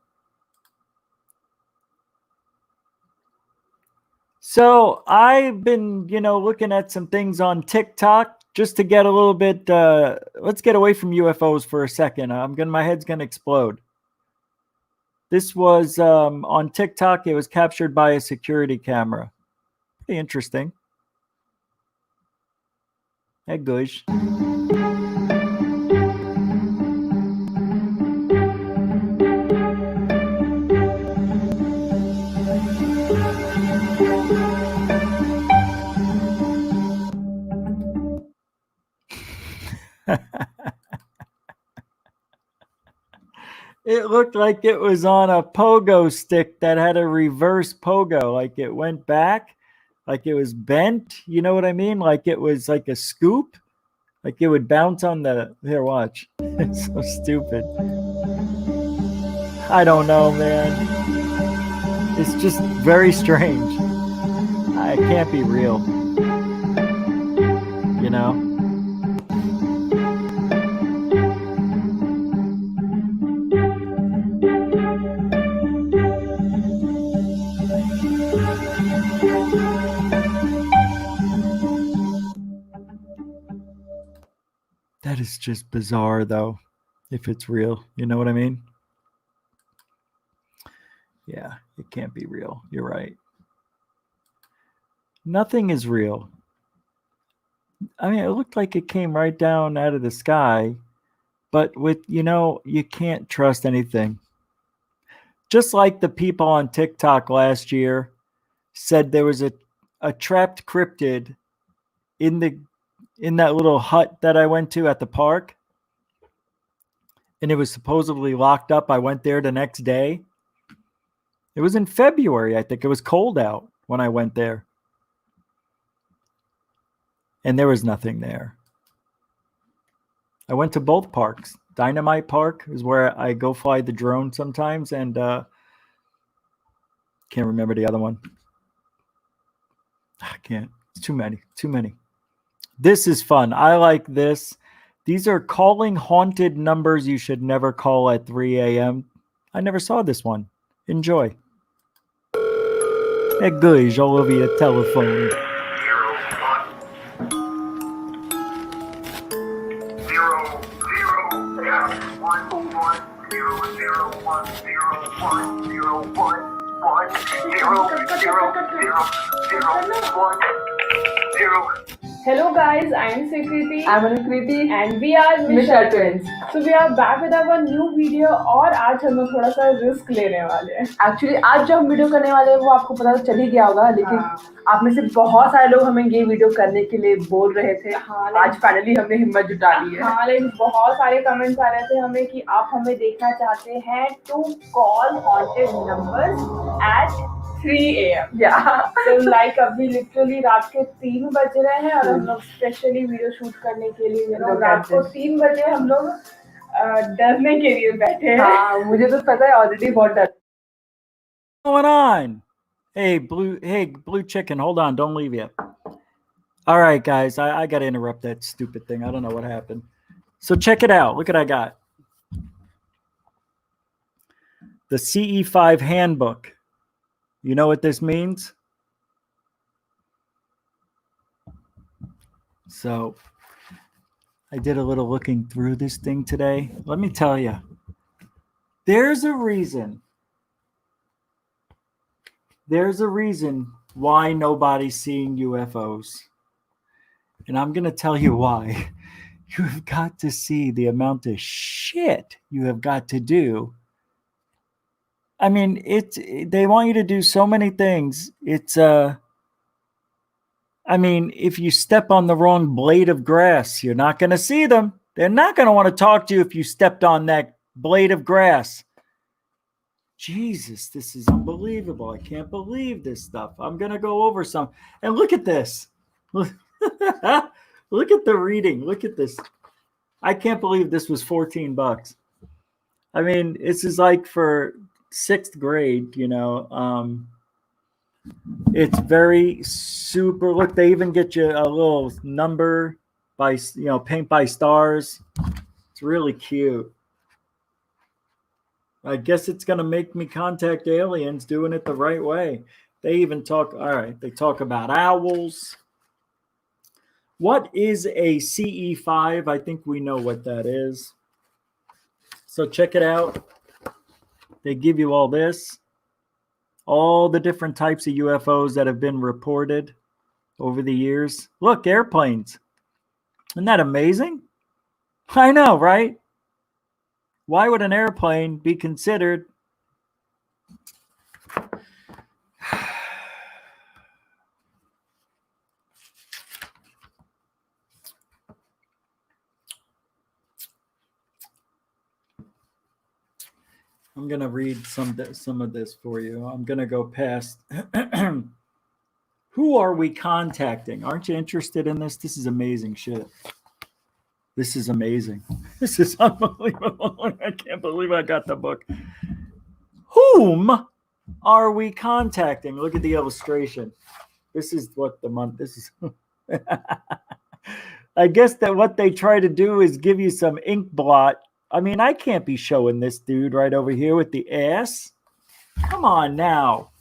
So I've been, looking at some things on TikTok just to get a little bit, let's get away from UFOs for a second. My head's going to explode. This was on TikTok. It was captured by a security camera. Pretty interesting. Hey, gosh. It looked like it was on a pogo stick that had a reverse pogo. Like it went back, like it was bent. You know what I mean? Like it was like a scoop. Like it would bounce on the... Here, watch. It's so stupid. I don't know, man. It's just very strange. It can't be real. You know? That is just bizarre, though, if it's real. You know what I mean? Yeah, it can't be real. You're right. Nothing is real. I mean, it looked like it came right down out of the sky, but you can't trust anything. Just like the people on TikTok last year said there was a trapped cryptid in that little hut that I went to at the park, and it was supposedly locked up. I went there the next day. It was in February, I think. It was cold out when I went there. And there was nothing there. I went to both parks. Dynamite Park is where I go fly the drone sometimes, and can't remember the other one. I can't. It's too many. This is fun. I like this. These are calling haunted numbers you should never call at 3 a.m. I never saw this one. Enjoy. É good all over your telephone. 0, 0, 1, 1, Hello guys, I am Sukriti. I'm Anukriti. And we are Misha Twins. So we are back with our new video और आज हम लोग थोड़ा सा risk लेने वाले हैं. Actually आज जो हम वीडियो करने वाले हैं वो आपको पता चल ही गया होगा, लेकिन आप में से बहुत सारे लोग हमें ये वीडियो करने के लिए बोल रहे थे. आज फाइनली हमने हिम्मत जुटा ली है. हाँ, लेकिन बहुत सारे कमेंट्स आ रहे थे हमें कि आप हमें देखना चाहते हैं to call haunted numbers at 3 AM. So like अभी लिटरली रात के 3 बज रहे हैं और हम लोग स्पेशली वीडियो शूट करने के लिए रात को 3 बजे हम लोग डरने के लिए बैठे हैं. हाँ, मुझे तो पता है ऑलरेडी बहुत डर. What's going on? Hey, blue chicken, hold on, don't leave yet. All right, guys, I got to interrupt that stupid thing. I don't know what happened. So check it out. Look what I got. The CE5 handbook. You know what this means? So I did a little looking through this thing today. Let me tell you, there's a reason. There's a reason why nobody's seeing UFOs. And I'm going to tell you why. You have got to see the amount of shit you have got to do. I mean, they want you to do so many things. I mean, if you step on the wrong blade of grass, you're not going to see them. They're not going to want to talk to you if you stepped on that blade of grass. Jesus, this is unbelievable. I can't believe this stuff. I'm going to go over some. And look at this. Look at the reading. Look at this. I can't believe this was $14. I mean, this is like for 6th grade, you know. It's very super. Look, they even get you a little number by, you know, paint by stars. It's really cute. I guess it's going to make me contact aliens doing it the right way. They even talk, all right, they talk about owls. What is a CE5? I think we know what that is. So check it out. They give you all this. All the different types of UFOs that have been reported over the years. Look, airplanes. Isn't that amazing? I know, right? Why would an airplane be considered? I'm going to read some of this for you. I'm going to go past. Who are we contacting? Aren't you interested in this? This is amazing shit. This is amazing. This is unbelievable. I can't believe I got the book. Whom are we contacting? Look at the illustration. This is what the month. This is. I guess that what they try to do is give you some ink blot. I mean, I can't be showing this dude right over here with the ass. Come on now.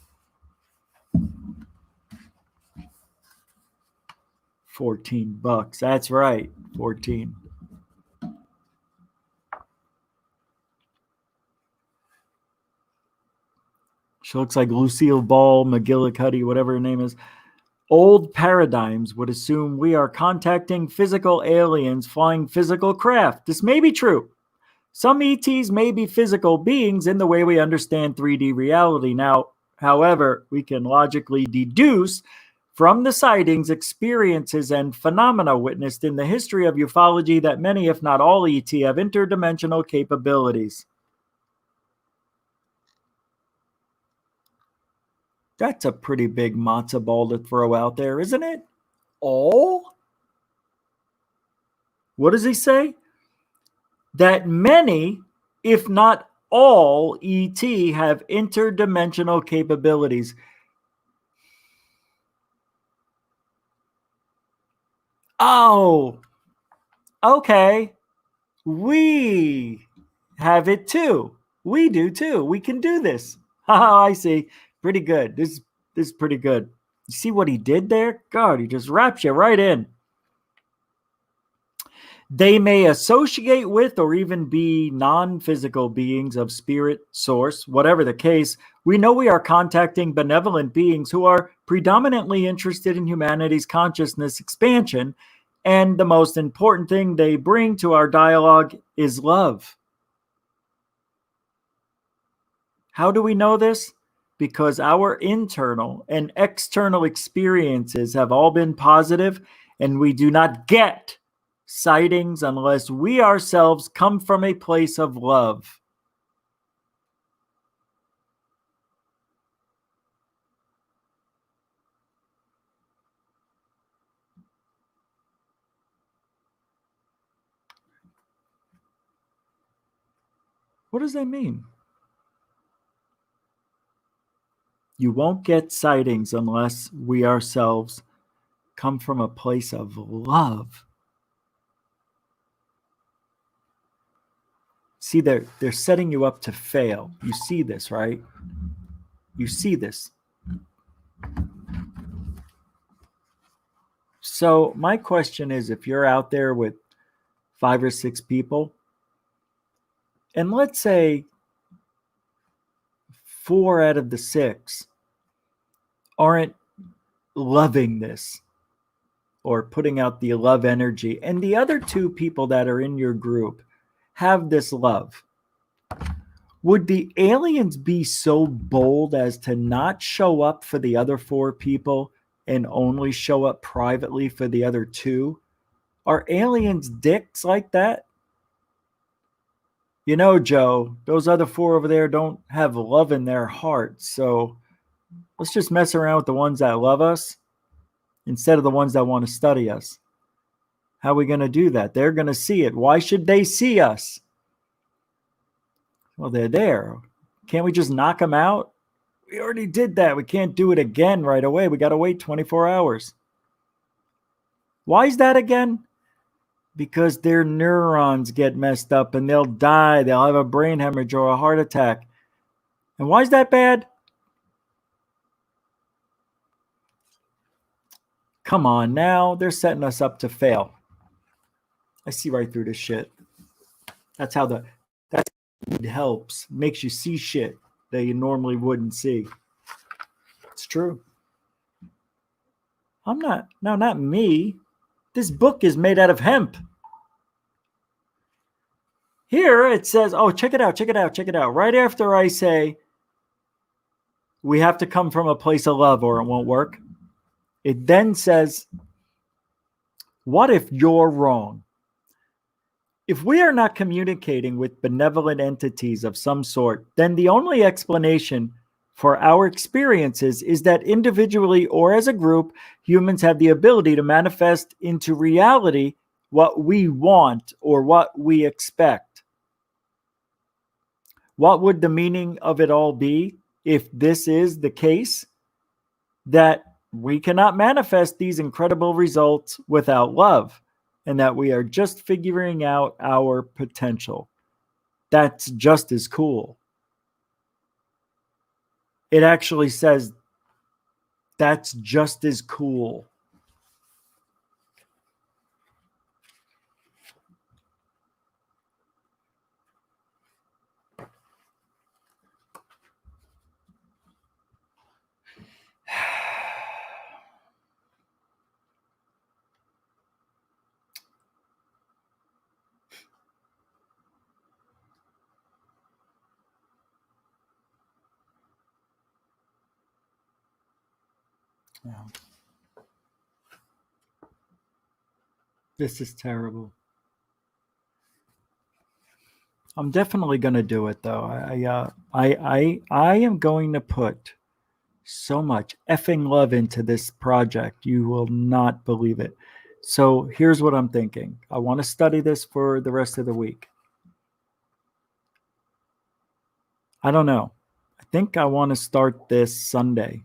$14. That's right. 14. She looks like Lucille Ball, McGillicuddy, whatever her name is. Old paradigms would assume we are contacting physical aliens flying physical craft. This may be true. Some ETs may be physical beings in the way we understand 3D reality. Now, however, we can logically deduce from the sightings, experiences, and phenomena witnessed in the history of ufology that many, if not all, ET have interdimensional capabilities. That's a pretty big matzo ball to throw out there, isn't it? All? What does he say? That many, if not all, ET have interdimensional capabilities. Oh, okay. We have it too. We do too. We can do this. Oh, I see. Pretty good. This is pretty good. You see what he did there? God, he just wraps you right in. They may associate with or even be non-physical beings of spirit, source, whatever the case. We know we are contacting benevolent beings who are predominantly interested in humanity's consciousness expansion, and the most important thing they bring to our dialogue is love. How do we know this? Because our internal and external experiences have all been positive, and we do not get sightings unless we ourselves come from a place of love. What does that mean? You won't get sightings unless we ourselves come from a place of love. See, they're setting you up to fail. You see this, right? You see this. So my question is, if you're out there with 5 or 6 people, and let's say 4 out of the 6 aren't loving this or putting out the love energy, and the other 2 people that are in your group have this love, would the aliens be so bold as to not show up for the other 4 people and only show up privately for the other 2? Are aliens dicks like that? You know, Joe, those other 4 over there don't have love in their hearts, so let's just mess around with the ones that love us instead of the ones that want to study us. How are we going to do that? They're going to see it. Why should they see us? Well, they're there. Can't we just knock them out? We already did that. We can't do it again right away. We got to wait 24 hours. Why is that again? Because their neurons get messed up and they'll die. They'll have a brain hemorrhage or a heart attack. And why is that bad? Come on now. They're setting us up to fail. I see right through this shit. That's how that helps. Makes you see shit that you normally wouldn't see. It's true. Not me. This book is made out of hemp. Here it says, oh, check it out. Right after I say, we have to come from a place of love or it won't work, it then says, what if you're wrong? If we are not communicating with benevolent entities of some sort, then the only explanation for our experiences is that individually or as a group, humans have the ability to manifest into reality what we want or what we expect. What would the meaning of it all be if this is the case? That we cannot manifest these incredible results without love, and that we are just figuring out our potential. That's just as cool. It actually says that's just as cool. Yeah. This is terrible. I'm definitely going to do it though. I am going to put so much effing love into this project. You will not believe it. So here's what I'm thinking. I want to study this for the rest of the week. I don't know. I think I want to start this Sunday.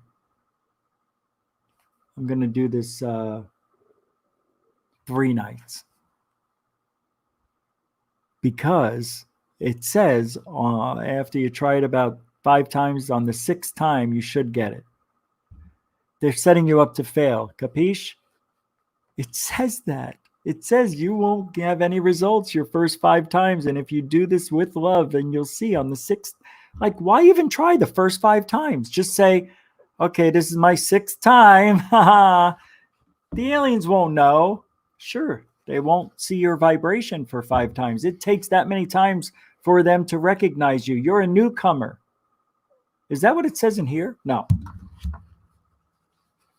I'm going to do this 3 nights. Because it says after you try it about 5 times, on the 6th time, you should get it. They're setting you up to fail. Capiche? It says that. It says you won't have any results your first 5 times. And if you do this with love, then you'll see on the 6th. Like, why even try the first 5 times? Just say, okay, this is my 6th time. The aliens won't know. Sure, they won't see your vibration for 5 times. It takes that many times for them to recognize you. You're a newcomer. Is that what it says in here? No.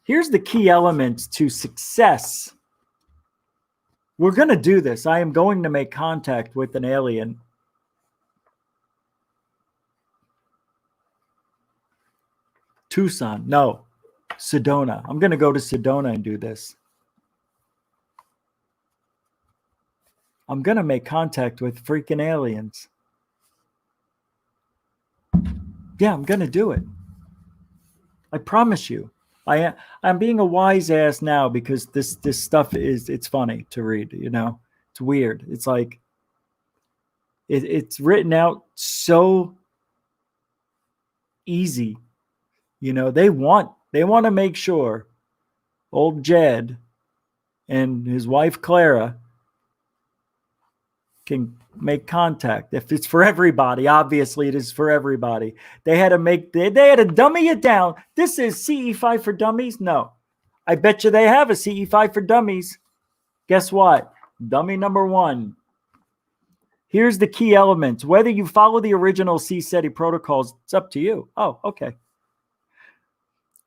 Here's the key elements to success. We're going to do this. I am going to make contact with an alien. Tucson. No. Sedona. I'm going to go to Sedona and do this. I'm going to make contact with freaking aliens. Yeah, I'm going to do it. I promise you. I'm being a wise ass now because this stuff it's funny to read, you know. It's weird. It's like it's written out so easy. You know, they want to make sure old Jed and his wife Clara can make contact. If it's for everybody, obviously it is for everybody. They had to dummy it down. This is CE5 for dummies? No. I bet you they have a CE5 for dummies. Guess what? Dummy number 1. Here's the key elements. Whether you follow the original CSETI protocols, it's up to you. Oh, okay.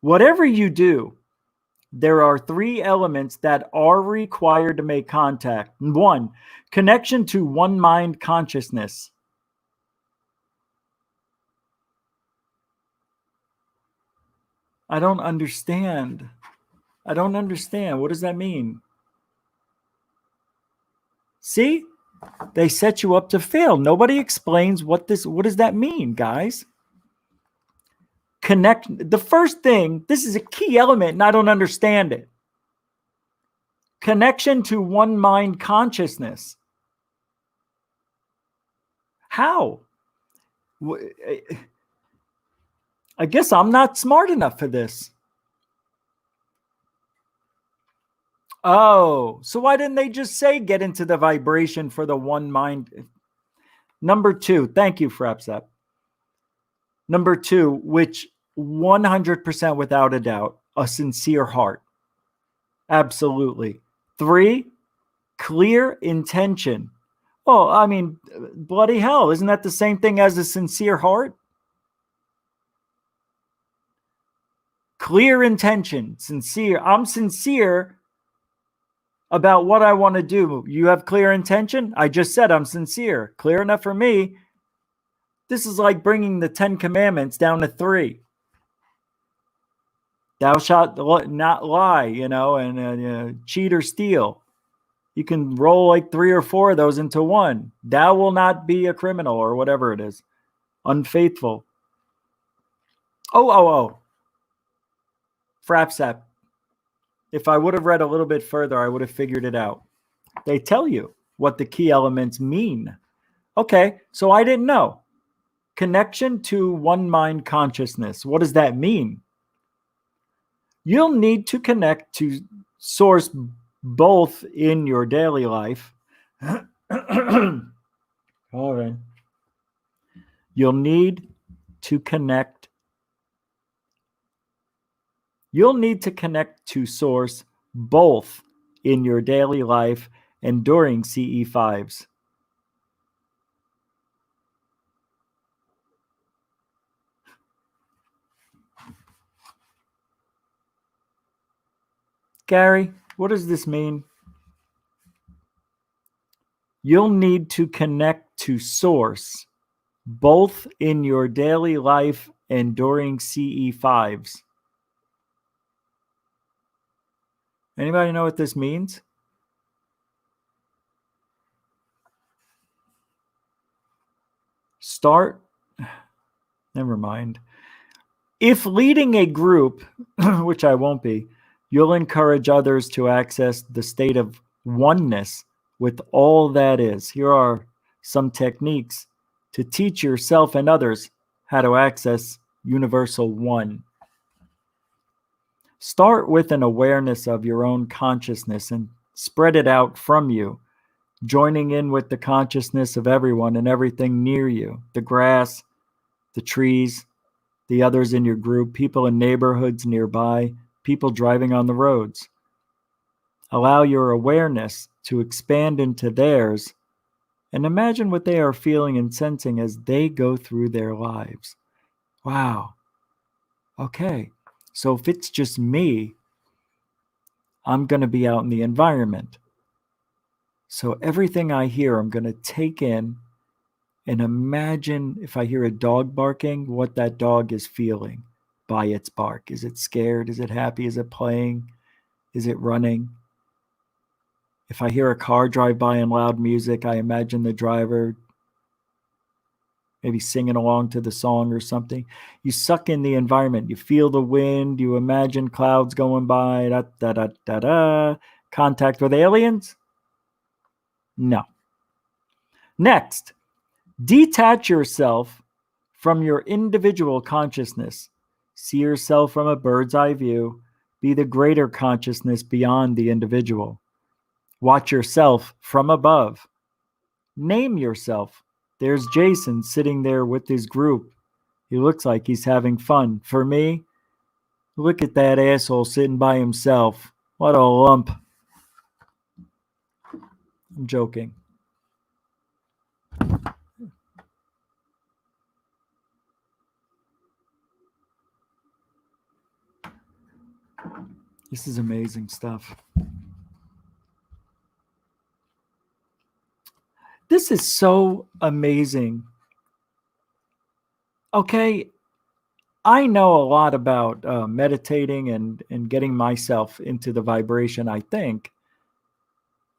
Whatever you do, there are 3 elements that are required to make contact. 1, connection to one mind consciousness. I don't understand. What does that mean? See? They set you up to fail. Nobody explains what does that mean, guys? The first thing, this is a key element and I don't understand it. Connection to one mind consciousness. How? I guess I'm not smart enough for this. Oh, so why didn't they just say get into the vibration for the one mind? Number 2, thank you, Frapsap. Number 2, which 100% without a doubt, a sincere heart. Absolutely. 3, clear intention. Oh, I mean, bloody hell. Isn't that the same thing as a sincere heart? Clear intention, sincere. I'm sincere about what I want to do. You have clear intention? I just said I'm sincere. Clear enough for me. This is like bringing the 10 commandments down to 3. Thou shalt not lie, you know, and cheat or steal. You can roll like 3 or 4 of those into 1. Thou will not be a criminal or whatever it is. Unfaithful. Oh. Frapsap. If I would have read a little bit further, I would have figured it out. They tell you what the key elements mean. Okay, so I didn't know. Connection to one mind consciousness. What does that mean? You'll need to connect to source both in your daily life. All right. You'll need to connect to source both in your daily life and during CE5s. Gary, what does this mean? You'll need to connect to source both in your daily life and during CE5s. Anybody know what this means? Never mind. If leading a group, which I won't be, you'll encourage others to access the state of oneness with all that is. Here are some techniques to teach yourself and others how to access Universal One. Start with an awareness of your own consciousness and Spread it out from you, joining in with the consciousness of everyone and everything near you, the grass, the trees, the others in your group, people in neighborhoods nearby, people driving on the roads. Allow your awareness to expand into theirs and imagine what they are feeling and sensing as they go through their lives. Wow. Okay. So if it's just me, I'm going to be out in the environment. So everything I hear, I'm going to take in and imagine if I hear a dog barking, what that dog is feeling by its bark. Is it scared? Is it happy? Is it playing? Is it running? If I hear a car drive by and loud music, I imagine the driver maybe singing along to the song or something. You suck in the environment. You feel the wind. You imagine clouds going by. Da, da, da, da, da. Contact with aliens? No. Next, detach yourself from your individual consciousness. See yourself from a bird's eye view. Be the greater consciousness beyond the individual. Watch yourself from above. Name yourself. There's Jason sitting there with his group. He looks like he's having fun. For me, look at that asshole sitting by himself. What a lump. I'm joking. This is amazing stuff. This is so amazing. Okay, I know a lot about meditating and getting myself into the vibration, I think,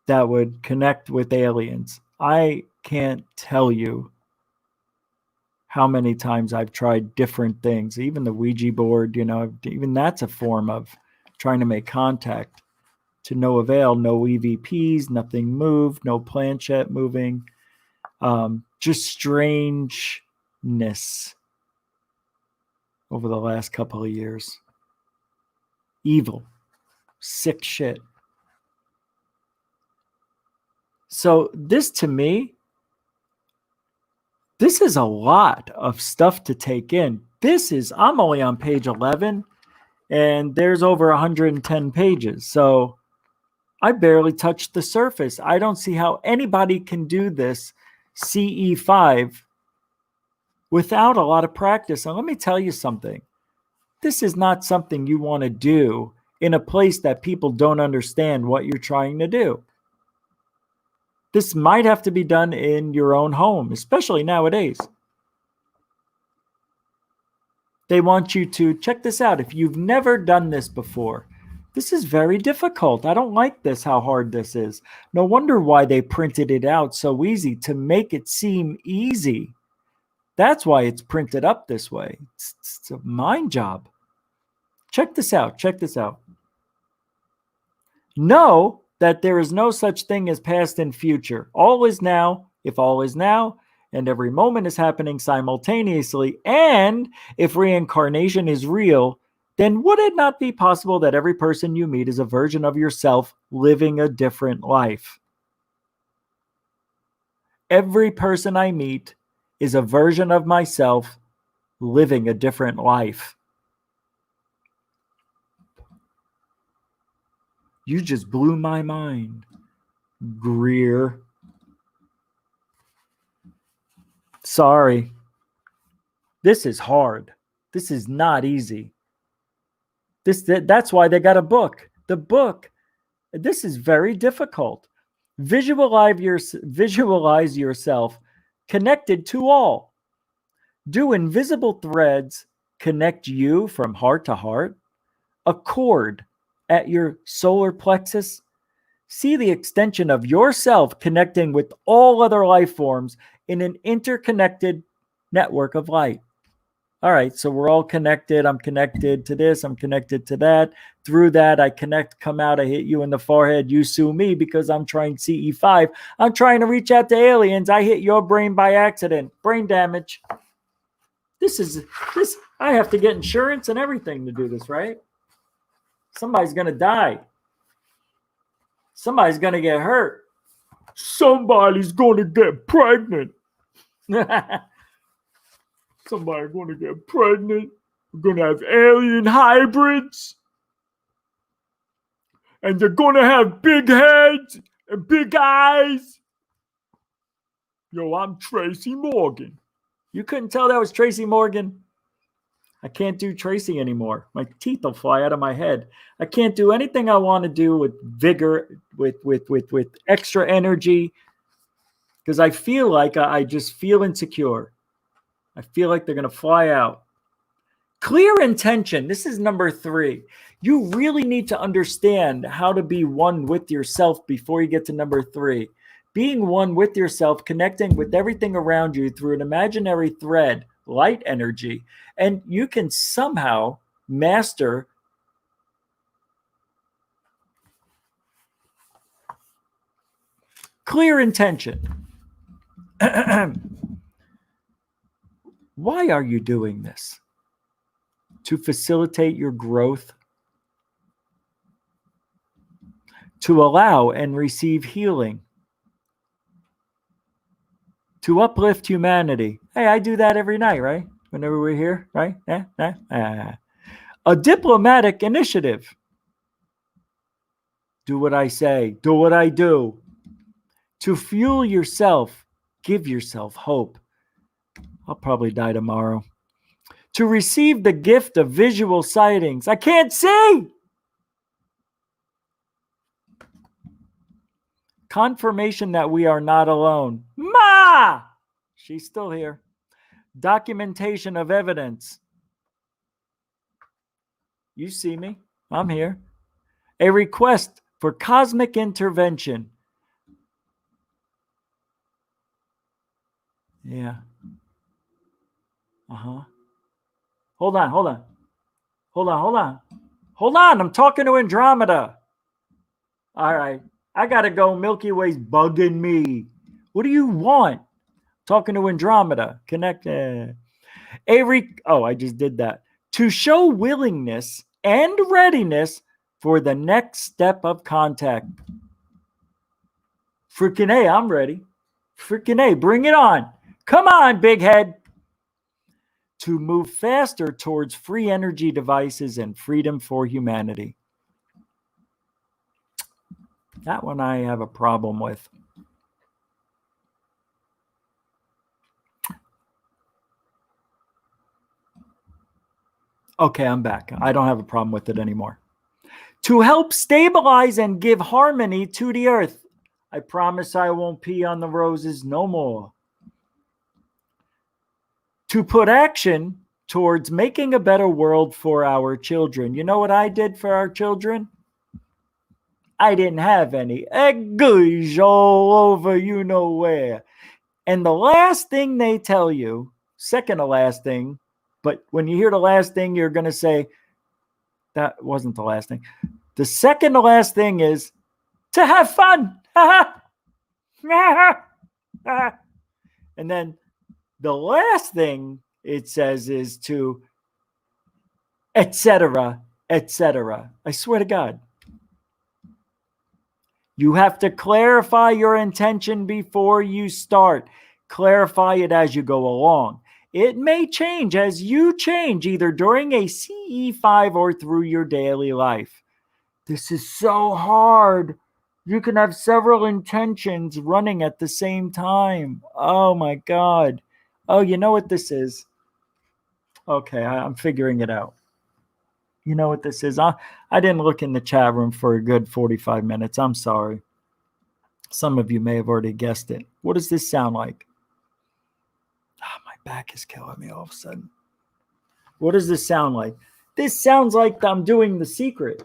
that would connect with aliens. I can't tell you how many times I've tried different things, even the Ouija board, even that's a form of trying to make contact. To no avail, no EVPs, nothing moved, no planchette moving, just strangeness over the last couple of years. Evil, sick shit. So this, to me, this is a lot of stuff to take in. I'm only on page 11, and there's over 110 pages. So I barely touched the surface. I don't see how anybody can do this CE5 without a lot of practice. And let me tell you something. This is not something you want to do in a place that people don't understand what you're trying to do. This might have to be done in your own home, especially nowadays. They want you to check this out. If you've never done this before, this is very difficult. I don't like this, how hard this is. No wonder why they printed it out so easy, to make it seem easy. That's why it's printed up this way. It's a mind job. Check this out. Check this out. Know that there is no such thing as past and future. All is now. If all is now, and every moment is happening simultaneously, and if reincarnation is real, then would it not be possible that every person you meet is a version of yourself living a different life? Every person I meet is a version of myself living a different life. You just blew my mind, Greer. Sorry. This is hard. This is not easy. That's why they got a book. The book, this is very difficult. Visualize yourself connected to all. Do invisible threads connect you from heart to heart? A cord at your solar plexus? See the extension of yourself connecting with all other life forms in an interconnected network of light. All right, so we're all connected. I'm connected to this. I'm connected to that. Through that, I connect, come out, I hit you in the forehead. You sue me because I'm trying CE5. I'm trying to reach out to aliens. I hit your brain by accident. Brain damage. This. I have to get insurance and everything to do this, right? Somebody's going to die. Somebody's going to get hurt. Somebody's going to get pregnant. Somebody's going to get pregnant. We're going to have alien hybrids. And they're going to have big heads and big eyes. Yo, I'm Tracy Morgan. You couldn't tell that was Tracy Morgan? I can't do Tracy anymore. My teeth will fly out of my head. I can't do anything I want to do with vigor, with extra energy, because I feel like I just feel insecure. I feel like they're going to fly out. Clear intention. This is number 3. You really need to understand how to be one with yourself before you get to number 3. Being one with yourself, connecting with everything around you through an imaginary thread, light energy, and you can somehow master clear intention. Why are you doing this? To facilitate your growth, to allow and receive healing, to uplift humanity. Hey, I do that every night, right? Whenever we're here, right? A diplomatic initiative. Do what I say. Do what I do. To fuel yourself, give yourself hope. I'll probably die tomorrow. To receive the gift of visual sightings. I can't see! Confirmation that we are not alone. Ma! She's still here. Documentation of evidence. You see me. I'm here. A request for cosmic intervention. Yeah. Hold on. I'm talking to Andromeda. All right. I got to go. Milky Way's bugging me. What do you want? Talking to Andromeda. Connect. I just did that. To show willingness and readiness for the next step of contact. Freaking A, I'm ready. Freaking A, bring it on. Come on, big head. To move faster towards free energy devices and freedom for humanity. That one I have a problem with. Okay, I'm back. I don't have a problem with it anymore. To help stabilize and give harmony to the earth. I promise I won't pee on the roses no more. To put action towards making a better world for our children. You know what I did for our children? I didn't have any eggs all over you know where. And the last thing they tell you, second to last thing, but when you hear the last thing, you're going to say, that wasn't the last thing. The second to last thing is to have fun. And then the last thing it says is to etc., etc. I swear to God. You have to clarify your intention before you start. Clarify it as you go along. It may change as you change, either during a CE5 or through your daily life. This is so hard. You can have several intentions running at the same time. Oh my God. Oh, you know what this is? Okay, I'm figuring it out. You know what this is? I didn't look in the chat room for a good 45 minutes. I'm sorry. Some of you may have already guessed it. What does this sound like? My back is killing me all of a sudden. What does this sound like? This sounds like I'm doing The Secret.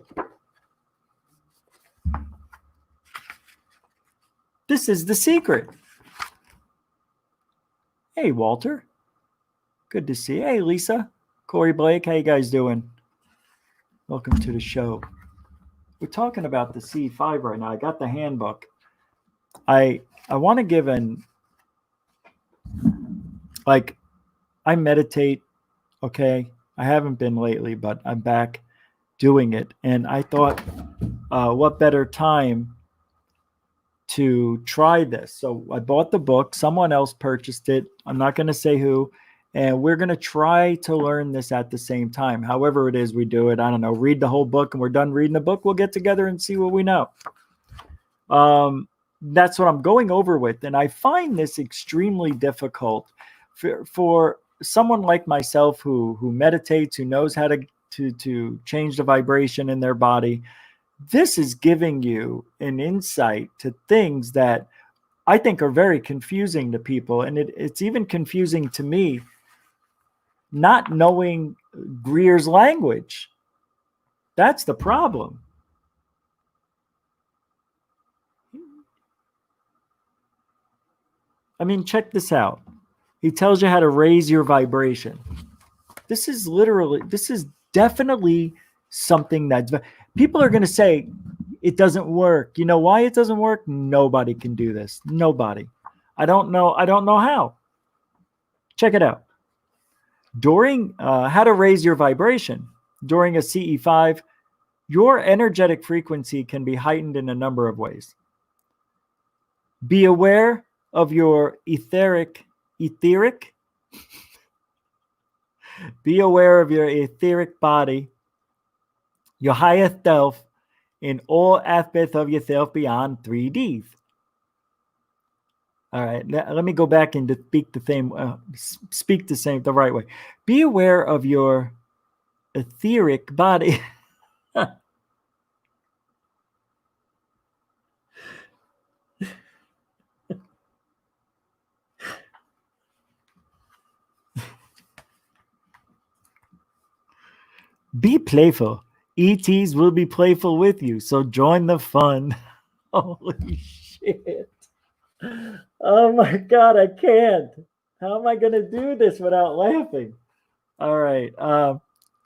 This is The Secret. Hey, Walter. Good to see you. Hey, Lisa. Corey Blake, how you guys doing? Welcome to the show. We're talking about the C5 right now. I got the handbook. I want to give I meditate, okay? I haven't been lately, but I'm back doing it. And I thought, what better time to try this. So I bought the book. Someone else purchased it. I'm not going to say who. And we're going to try to learn this at the same time. However it is we do it. I don't know. Read the whole book, and we're done reading the book. We'll get together and see what we know. That's what I'm going over with. And I find this extremely difficult for someone like myself who meditates, who knows how to change the vibration in their body. This is giving you an insight to things that I think are very confusing to people. And it's even confusing to me not knowing Greer's language. That's the problem. I mean, check this out. He tells you how to raise your vibration. This is definitely something that people are going to say it doesn't work. You know why it doesn't work? Nobody can do this. Nobody. I don't know how. Check it out. During how to raise your vibration during a CE5, your energetic frequency can be heightened in a number of ways. Be aware of your etheric. Be aware of your etheric body, your highest self, in all aspects of yourself beyond 3Ds. All right, let me go back and speak the right way. Be aware of your etheric body. Be playful. ETs will be playful with you, so join the fun. Holy shit. Oh my God, I can't. How am I going to do this without laughing? All right.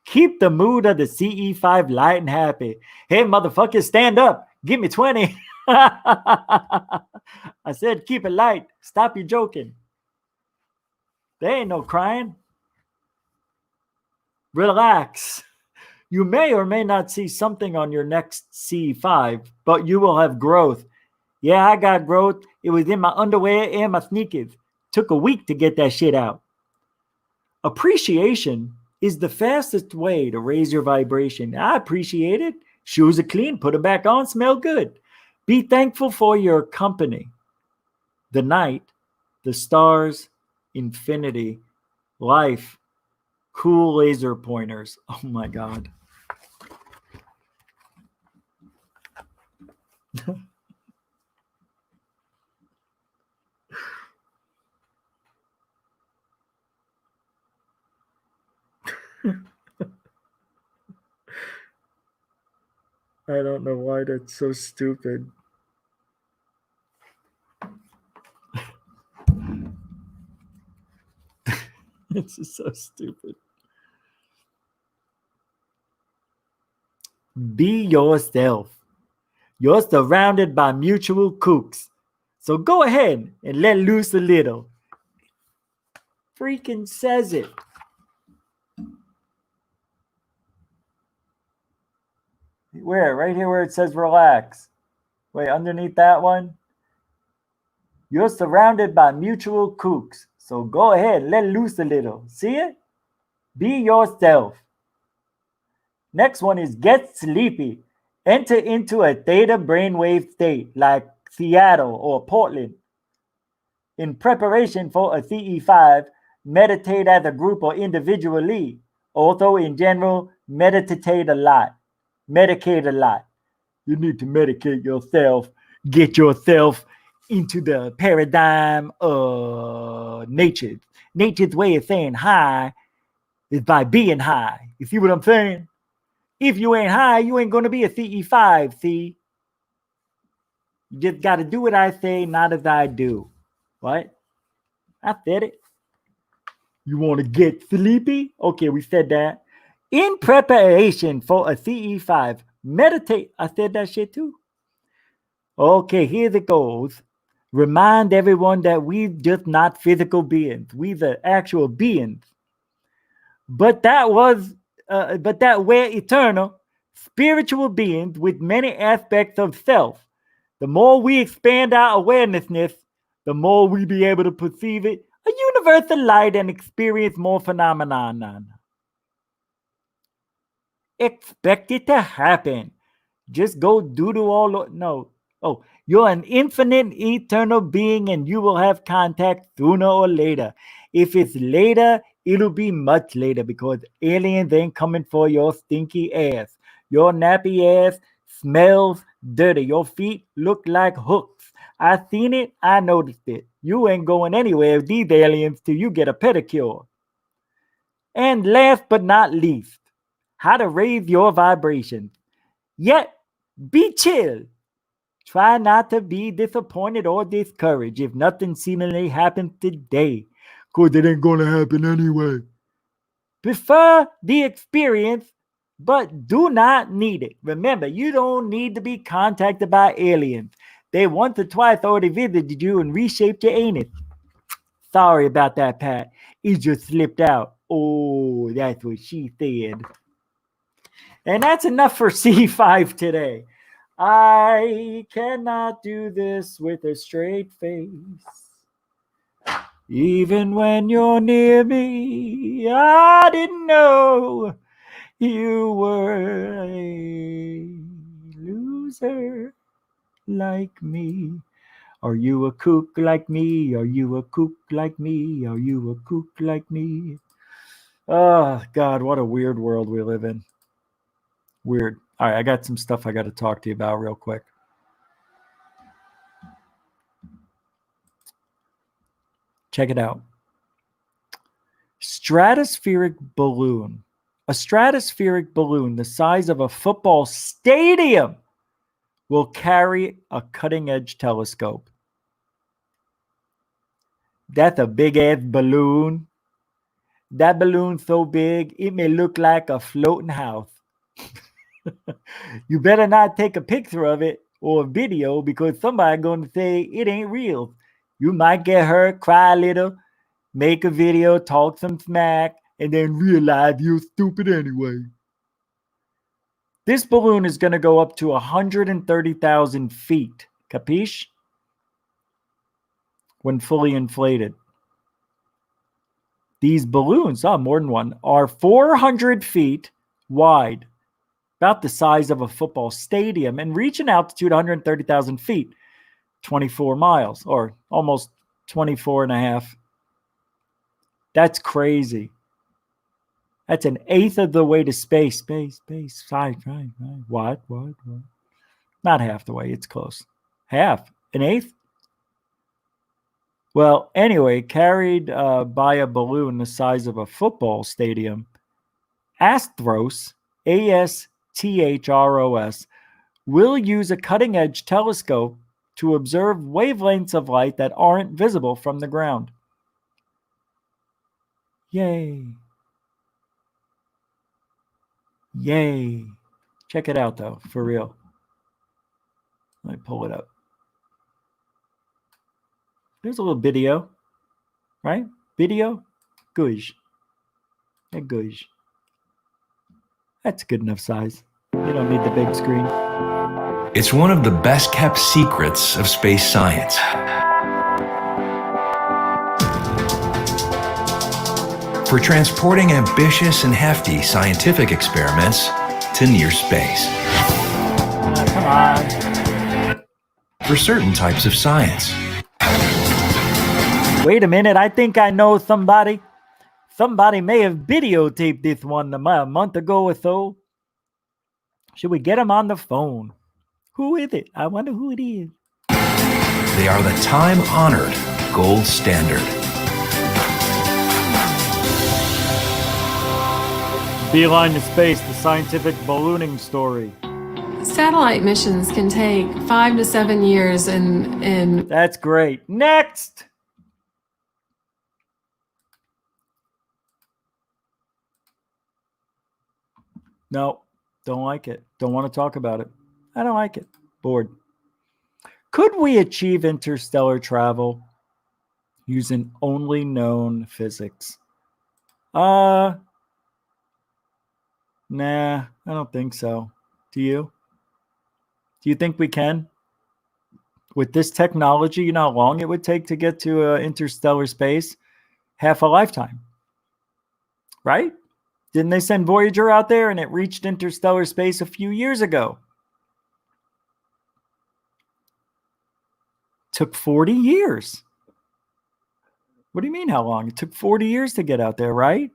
Keep the mood of the CE5 light and happy. Hey, motherfuckers, stand up. Give me 20. I said keep it light. Stop your joking. There ain't no crying. Relax. You may or may not see something on your next CE5, but you will have growth. Yeah, I got growth. It was in my underwear and my sneakers. Took a week to get that shit out. Appreciation is the fastest way to raise your vibration. I appreciate it. Shoes are clean. Put them back on. Smell good. Be thankful for your company. The night, the stars, infinity, life, cool laser pointers. Oh my God. I don't know why that's so stupid. This is so stupid. Be yourself. You're surrounded by mutual kooks. So go ahead and let loose a little. Freaking says it. Where? Right here where it says relax. Wait, underneath that one? You're surrounded by mutual kooks. So go ahead, let loose a little. See it? Be yourself. Next one is get sleepy. Enter into a theta brainwave state like Seattle or Portland. In preparation for a CE5, meditate as a group or individually. Also, in general, meditate a lot. Medicate a lot. You need to medicate yourself. Get yourself into the paradigm of nature. Nature's way of saying hi is by being high. You see what I'm saying? If you ain't high, you ain't going to be a CE5, see? You just got to do what I say, not as I do. What? I said it. You want to get sleepy? Okay, we said that. In preparation for a CE5, meditate. I said that shit too. Okay, here it goes. Remind everyone that we're just not physical beings. We're the actual beings. But that we're eternal, spiritual beings with many aspects of self. The more we expand our awarenessness, the more we be able to perceive it, a universal light, and experience more phenomenon. Expect it to happen. Just go doodle all. No. Oh, you're an infinite, eternal being, and you will have contact sooner or later. If it's later, it'll be much later because aliens ain't coming for your stinky ass. Your nappy ass smells dirty. Your feet look like hooks. I seen it. I noticed it. You ain't going anywhere with these aliens till you get a pedicure. And last but not least, how to raise your vibrations. Yet, be chill. Try not to be disappointed or discouraged if nothing seemingly happens today, because it ain't going to happen anyway. Prefer the experience, but do not need it. Remember, you don't need to be contacted by aliens. They once or twice already visited you and reshaped your anus. Sorry about that, Pat. It just slipped out. Oh, that's what she said. And that's enough for C5 today. I cannot do this with a straight face. Even when you're near me, I didn't know you were a loser like me. Are you a kook like me? Are you a kook like me? Are you a kook like me? Oh, God, what a weird world we live in. Weird. All right, I got some stuff I got to talk to you about real quick. Check it out. Stratospheric balloon. A stratospheric balloon the size of a football stadium will carry a cutting-edge telescope. That's a big-ass balloon. That balloon's so big, it may look like a floating house. You better not take a picture of it or a video because somebody's going to say it ain't real. You might get hurt, cry a little, make a video, talk some smack, and then realize you're stupid anyway. This balloon is going to go up to 130,000 feet. Capiche? When fully inflated. These balloons, more than one, are 400 feet wide, about the size of a football stadium, and reach an altitude 130,000 feet, 24 miles, or almost 24 and a half. That's crazy. That's an eighth of the way to space. Space. Right. What? Not half the way. It's close. Half. An eighth? Well, anyway, carried by a balloon the size of a football stadium, Astros, ASTHROS, will use a cutting-edge telescope to observe wavelengths of light that aren't visible from the ground. Yay. Yay. Check it out, though, for real. Let me pull it up. There's a little video, right? Video? Good. Good. That's good enough size. You don't need the big screen. It's one of the best kept secrets of space science. For transporting ambitious and hefty scientific experiments to near space. Come on. For certain types of science. Wait a minute, I think I know somebody. Somebody may have videotaped this one a month ago or so. Should we get him on the phone? Who is it? I wonder who it is. They are the time-honored gold standard. Beeline to space, the scientific ballooning story. Satellite missions can take 5 to 7 years and That's great. Next! No, don't like it. Don't want to talk about it. I don't like it. Bored. Could we achieve interstellar travel using only known physics? Nah, I don't think so. Do you? Do you think we can? With this technology, you know how long it would take to get to interstellar space? Half a lifetime. Right? Didn't they send Voyager out there and it reached interstellar space a few years ago? Took 40 years. What do you mean how long? It took 40 years to get out there, right?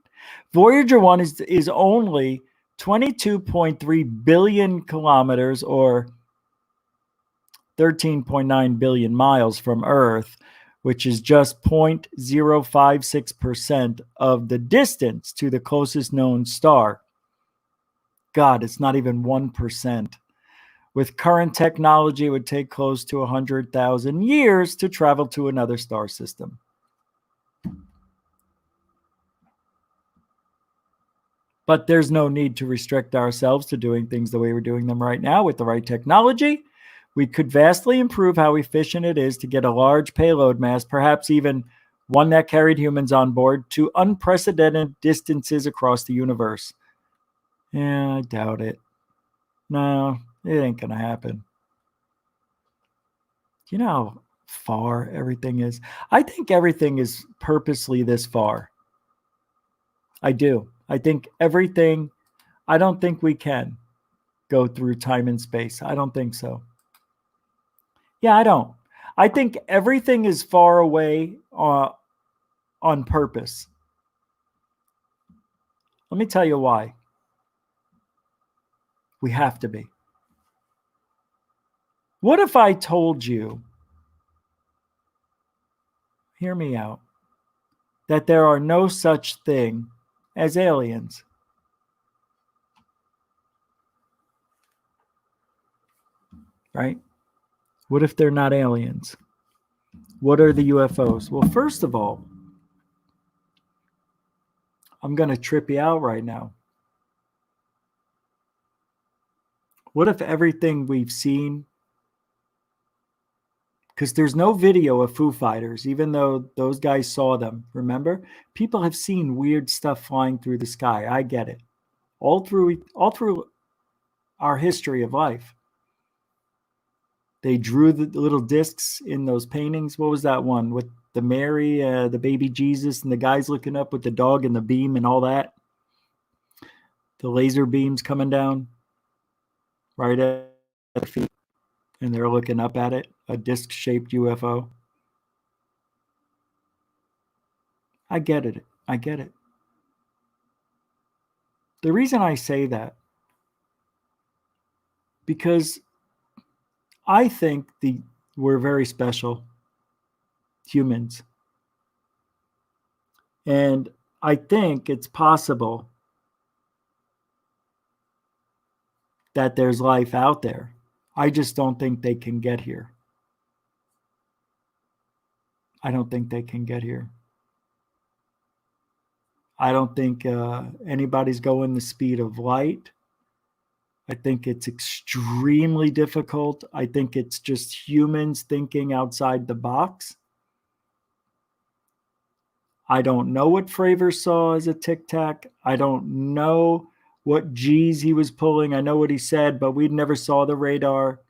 Voyager 1 is only 22.3 billion kilometers or 13.9 billion miles from Earth, which is just 0.056% of the distance to the closest known star. God, it's not even 1%. With current technology, it would take close to 100,000 years to travel to another star system. But there's no need to restrict ourselves to doing things the way we're doing them right now. With the right technology, we could vastly improve how efficient it is to get a large payload mass, perhaps even one that carried humans on board, to unprecedented distances across the universe. Yeah, I doubt it. No, it ain't going to happen. Do you know how far everything is? I think everything is purposely this far. I do. I think everything, I don't think we can go through time and space. I don't think so. Yeah, I don't. I think everything is far away on purpose. Let me tell you why. We have to be. What if I told you, hear me out, that there are no such thing as aliens? Right? What if they're not aliens? What are the UFOs? Well, first of all, I'm going to trip you out right now. What if everything we've seen, because there's no video of Foo Fighters, even though those guys saw them, remember? People have seen weird stuff flying through the sky. I get it. All through our history of life. They drew the little discs in those paintings. What was that one with the Mary, the baby Jesus, and the guys looking up with the dog and the beam and all that? The laser beams coming down right at their feet, and they're looking up at it, a disc-shaped UFO. I get it. I get it. The reason I say that, because I think we're very special humans. And I think it's possible that there's life out there. I just don't think they can get here. I don't think they can get here. I don't think anybody's going the speed of light. I think it's extremely difficult. I think it's just humans thinking outside the box. I don't know what Fravor saw as a Tic Tac. I don't know what G's he was pulling. I know what he said, but we never saw the radar.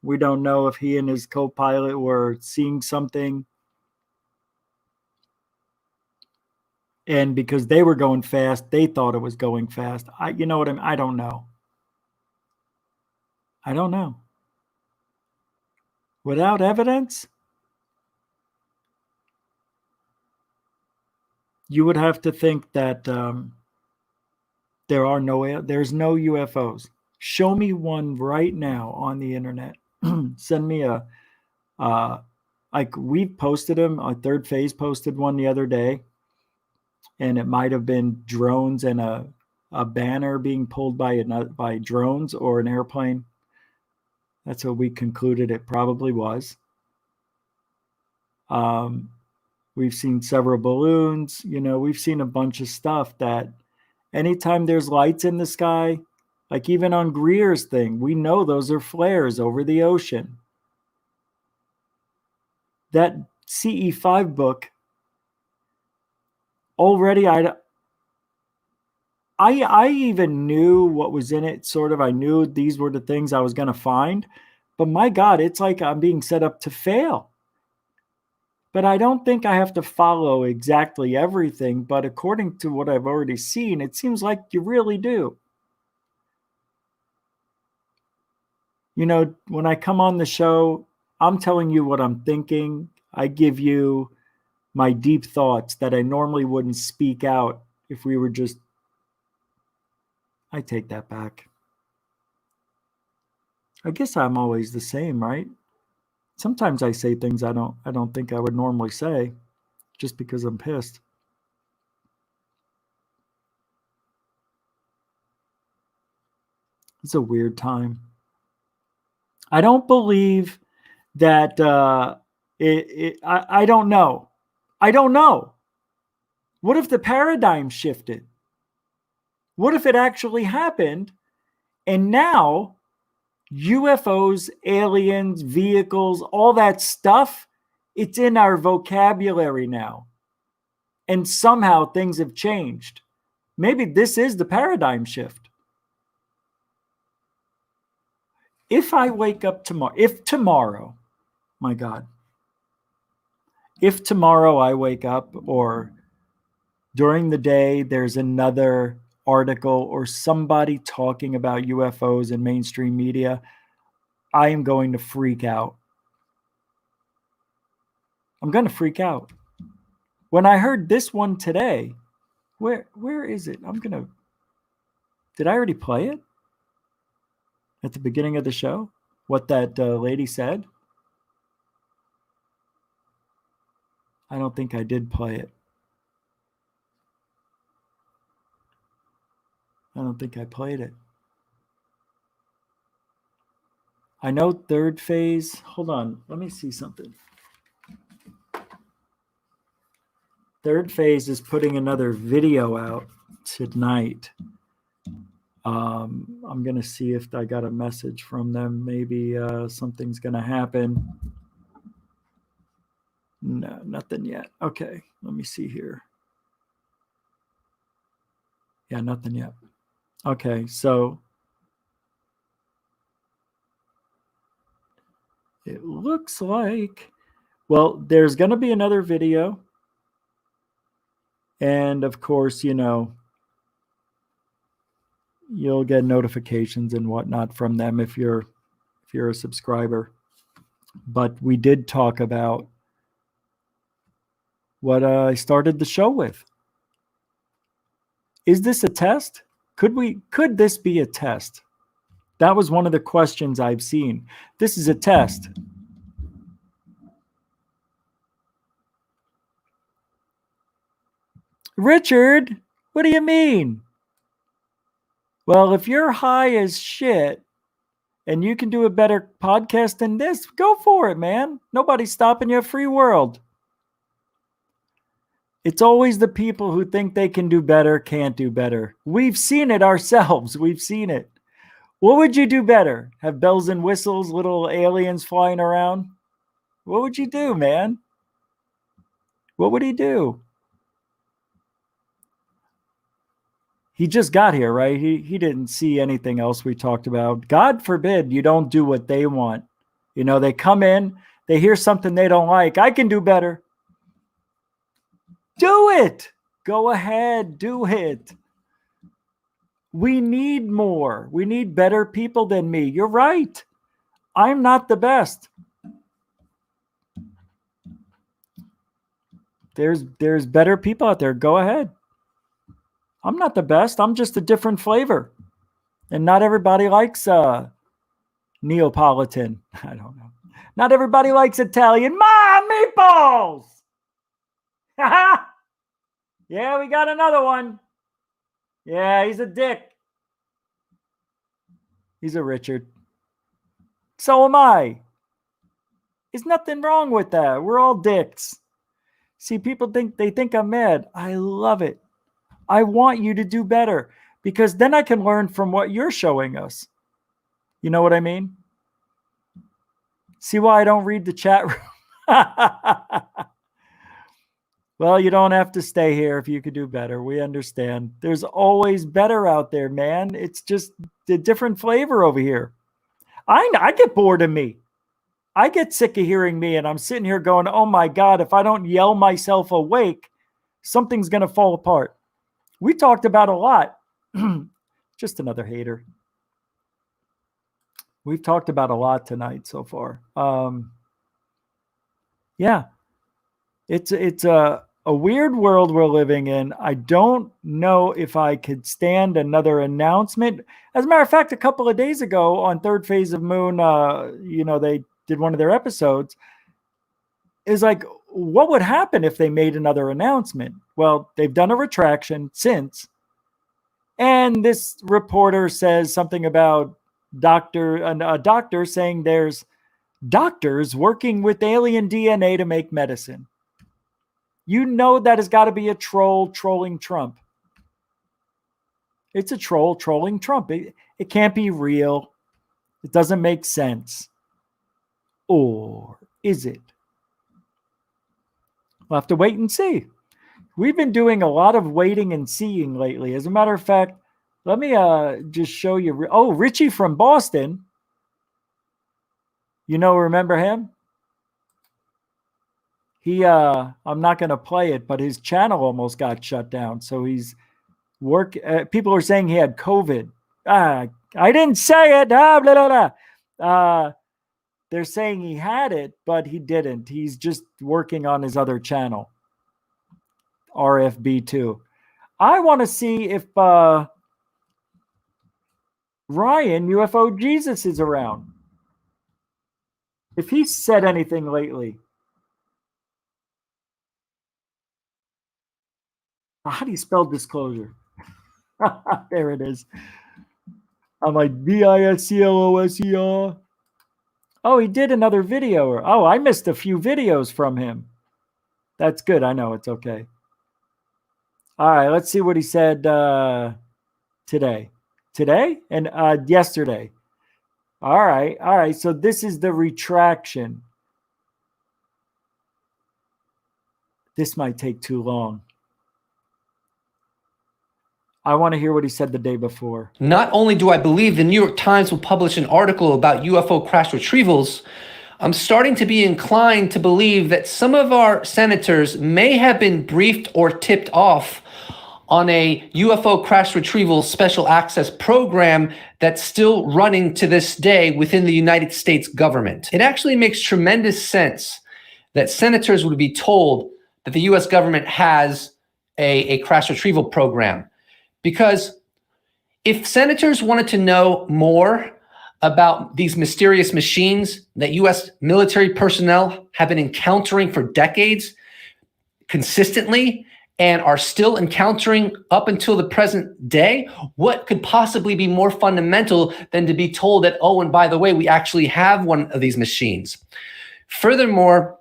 We don't know if he and his co-pilot were seeing something. And because they were going fast, they thought it was going fast. You know what I mean? I don't know. I don't know. Without evidence, you would have to think that there's no UFOs. Show me one right now on the internet. Send me like we've posted them. Third Phase posted one the other day, and it might have been drones and a banner being pulled by drones or an airplane. That's what we concluded it probably was. We've seen several balloons. We've seen a bunch of stuff that anytime there's lights in the sky, like even on Greer's thing, we know those are flares over the ocean. That CE5 book, already I even knew what was in it, sort of. I knew these were the things I was going to find, But my God, it's like I'm being set up to fail. But I don't think I have to follow exactly everything. But according to what I've already seen, it seems like you really do. You know, when I come on the show, I'm telling you what I'm thinking. I give you my deep thoughts that I normally wouldn't speak out if we were just. I take that back. I guess I'm always the same, right? Sometimes I say things I don't think I would normally say just because I'm pissed. It's a weird time. I don't believe that I don't know. I don't know. What if the paradigm shifted? What if it actually happened and now UFOs, aliens, vehicles, all that stuff, it's in our vocabulary now. And somehow things have changed. Maybe this is the paradigm shift. If I wake up tomorrow, my God, if tomorrow I wake up or during the day there's another article or somebody talking about UFOs in mainstream media, I am going to freak out. I'm going to freak out. When I heard this one today, where is it? Did I already play it? At the beginning of the show? What that lady said? I don't think I did play it. I don't think I played it. I know third phase. Hold on. Let me see something. Third phase is putting another video out tonight. I'm going to see if I got a message from them. Maybe something's going to happen. No, nothing yet. Okay, let me see here. Yeah, nothing yet. Okay, so it looks like, well, there's going to be another video. And of course, you know, you'll get notifications and whatnot from them if you're a subscriber. But we did talk about what I started the show with. Is this a test? Could this be a test? That was one of the questions I've seen. This is a test. Richard, what do you mean? Well, if you're high as shit and you can do a better podcast than this, go for it, man. Nobody's stopping you. Free world. It's always the people who think they can do better, can't do better. We've seen it ourselves. We've seen it. What would you do better? Have bells and whistles, little aliens flying around? What would you do, man? What would he do? He just got here, right? He didn't see anything else we talked about. God forbid you don't do what they want. You know, they come in, they hear something they don't like. I can do better. Do it. Go ahead, do it. We need more. We need better people than me. You're right. I'm not the best. There's better people out there. Go ahead. I'm not the best. I'm just a different flavor. And not everybody likes Neapolitan. I don't know. Not everybody likes Italian. Meatballs! Yeah, we got another one. Yeah, he's a dick. He's a Richard. So am I. There's nothing wrong with that. We're all dicks. See, people think I'm mad. I love it. I want you to do better because then I can learn from what you're showing us. You know what I mean? See why I don't read the chat room? Well, you don't have to stay here if you could do better. We understand. There's always better out there, man. It's just a different flavor over here. I get bored of me. I get sick of hearing me, and I'm sitting here going, oh my God, if I don't yell myself awake, something's going to fall apart. We talked about a lot. Just another hater. We've talked about a lot tonight so far. Yeah, it's a weird world we're living in. I don't know if I could stand another announcement. As a matter of fact, a couple of days ago on Third Phase of Moon, they did one of their episodes. Is like, what would happen if they made another announcement? Well, they've done a retraction since. And this reporter says something about a doctor saying there's doctors working with alien DNA to make medicine. You know that has got to be a troll trolling Trump. It's a troll trolling Trump. It can't be real. It doesn't make sense. Or is it? We'll have to wait and see. We've been doing a lot of waiting and seeing lately. As a matter of fact, let me just show you. Oh, Richie from Boston. Remember him? I'm not going to play it, but his channel almost got shut down. So he's people are saying he had COVID. I didn't say it. Blah, blah, blah. They're saying he had it, but he didn't. He's just working on his other channel, RFB2. I want to see if Ryan, UFO Jesus, is around. If he's said anything lately. How do you spell disclosure? There it is. I'm like DISCLOSER. Oh, he did another video. Oh, I missed a few videos from him. That's good. I know, it's okay. All right, let's see what he said today. Today and yesterday. All right. So this is the retraction. This might take too long. I want to hear what he said the day before. Not only do I believe the New York Times will publish an article about UFO crash retrievals, I'm starting to be inclined to believe that some of our senators may have been briefed or tipped off on a UFO crash retrieval special access program that's still running to this day within the United States government. It actually makes tremendous sense that senators would be told that the US government has a crash retrieval program. Because if senators wanted to know more about these mysterious machines that US military personnel have been encountering for decades consistently and are still encountering up until the present day, what could possibly be more fundamental than to be told that, oh, and by the way, we actually have one of these machines? Furthermore,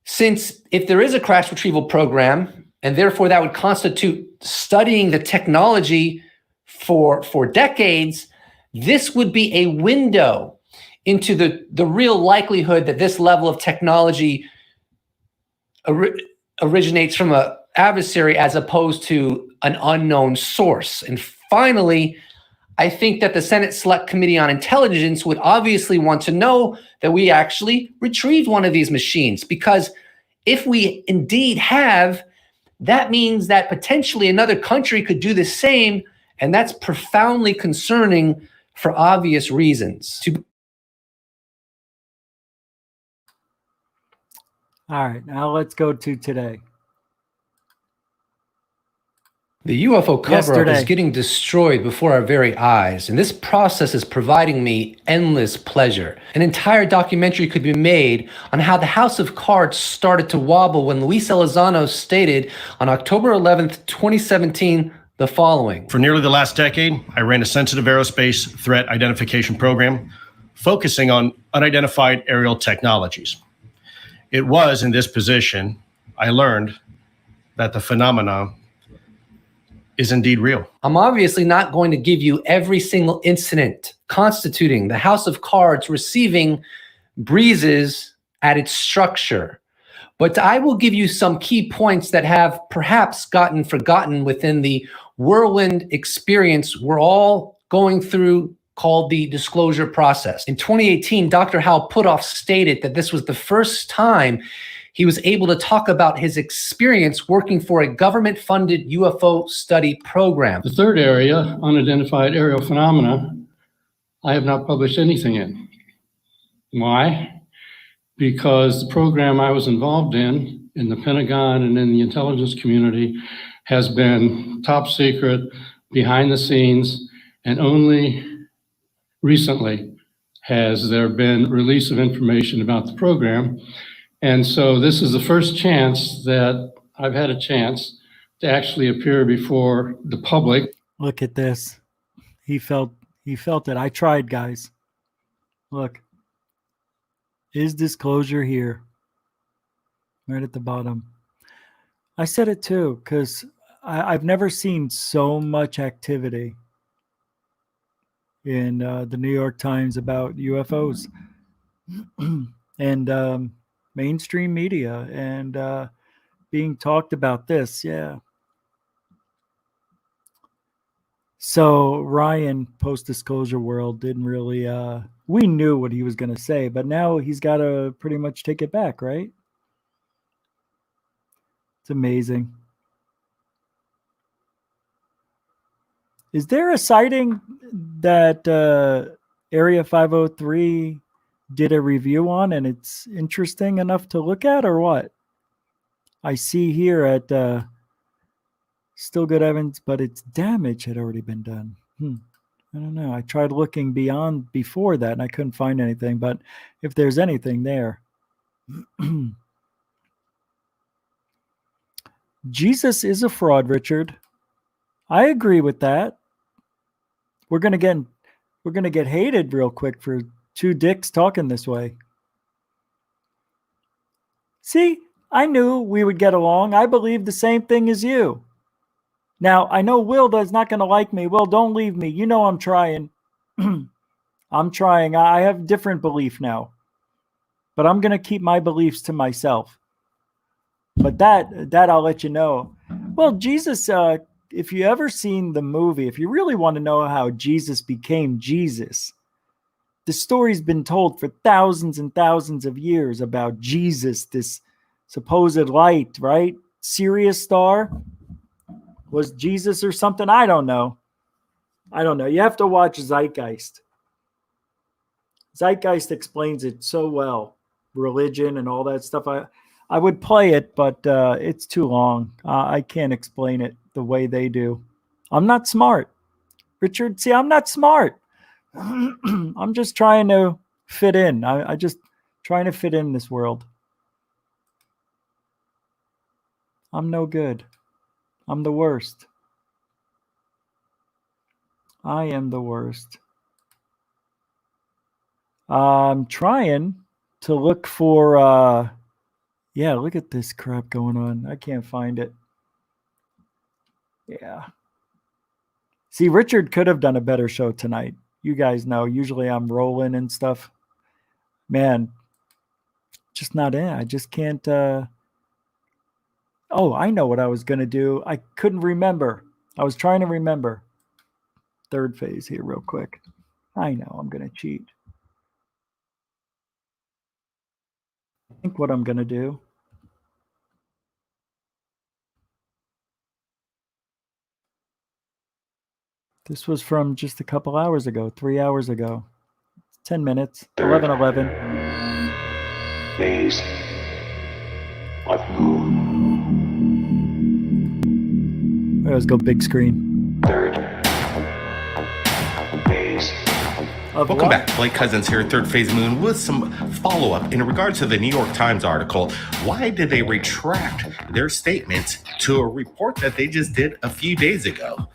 since if there is a crash retrieval program, and therefore that would constitute studying the technology for decades, this would be a window into the real likelihood that this level of technology originates from an adversary as opposed to an unknown source. And finally, I think that the Senate Select Committee on Intelligence would obviously want to know that we actually retrieved one of these machines, because if we indeed have, that means that potentially another country could do the same, and that's profoundly concerning for obvious reasons. All right, now let's go to today. The UFO cover-up is getting destroyed before our very eyes, and this process is providing me endless pleasure. An entire documentary could be made on how the House of Cards started to wobble when Luis Elizondo stated on October 11th, 2017, the following. For nearly the last decade, I ran a sensitive aerospace threat identification program focusing on unidentified aerial technologies. It was in this position I learned that the phenomenon is indeed real. I'm obviously not going to give you every single incident constituting the House of Cards receiving breezes at its structure, but I will give you some key points that have perhaps gotten forgotten within the whirlwind experience we're all going through called the disclosure process. In 2018, Dr. Hal Puthoff stated that this was the first time he was able to talk about his experience working for a government-funded UFO study program. The third area, unidentified aerial phenomena, I have not published anything in. Why? Because the program I was involved in the Pentagon and in the intelligence community has been top secret, behind the scenes, and only recently has there been release of information about the program. And so this is the first chance that I've had a chance to actually appear before the public. Look at this. He felt it. I tried, guys. Look. Is disclosure here? Right at the bottom. I said it too, because I've never seen so much activity in the New York Times about UFOs and mainstream media and being talked about this. Yeah. So Ryan, post-disclosure world, didn't really, we knew what he was going to say, but now he's got to pretty much take it back, right? It's amazing. Is there a sighting that Area 503 did a review on and it's interesting enough to look at, or what? I see here at still good evidence, but its damage had already been done. I don't know. I tried looking before that and I couldn't find anything, but if there's anything there. Jesus is a fraud, Richard. I agree with that. We're gonna get hated real quick for two dicks talking this way. See, I knew we would get along. I believe the same thing as you. Now, I know Will is not going to like me. Will, don't leave me. You know I'm trying. I'm trying. I have different belief now. But I'm going to keep my beliefs to myself. But that I'll let you know. Well, Jesus, if you ever seen the movie, if you really want to know how Jesus became Jesus, the story's been told for thousands and thousands of years about Jesus, this supposed light, right? Sirius star. Was Jesus or something? I don't know. You have to watch Zeitgeist. Zeitgeist explains it so well. Religion and all that stuff. I would play it, but it's too long. I can't explain it the way they do. I'm not smart. Richard, see, I'm not smart. I'm just trying to fit in. I just trying to fit in this world. I'm no good. I'm the worst. I am the worst. I'm trying to look for, yeah, look at this crap going on. I can't find it. Yeah. See, Richard could have done a better show tonight. You guys know, usually I'm rolling and stuff. Man, just not in. I just can't. Oh, I know what I was going to do. I couldn't remember. I was trying to remember. Third phase here real quick. I know I'm going to cheat. I think what I'm going to do. This was from just a couple hours ago, 3 hours ago. 10 minutes, 11:11. Phase of moon. Let's go big screen. Third phase. Welcome back. Blake Cousins here, Third Phase Moon, with some follow-up in regards to the New York Times article. Why did they retract their statements to a report that they just did a few days ago?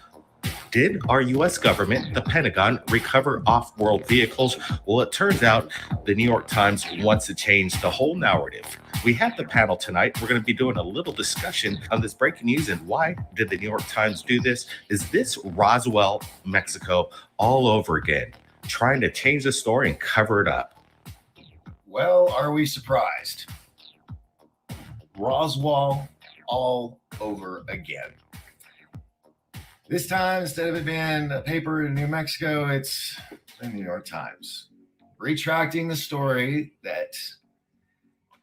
Did our U.S. government, the Pentagon, recover off-world vehicles? Well, it turns out the New York Times wants to change the whole narrative. We have the panel tonight. We're going to be doing a little discussion on this breaking news and why did the New York Times do this? Is this Roswell, Mexico, all over again, trying to change the story and cover it up? Well, are we surprised? Roswell all over again. This time, instead of it being a paper in New Mexico, it's the New York Times, retracting the story that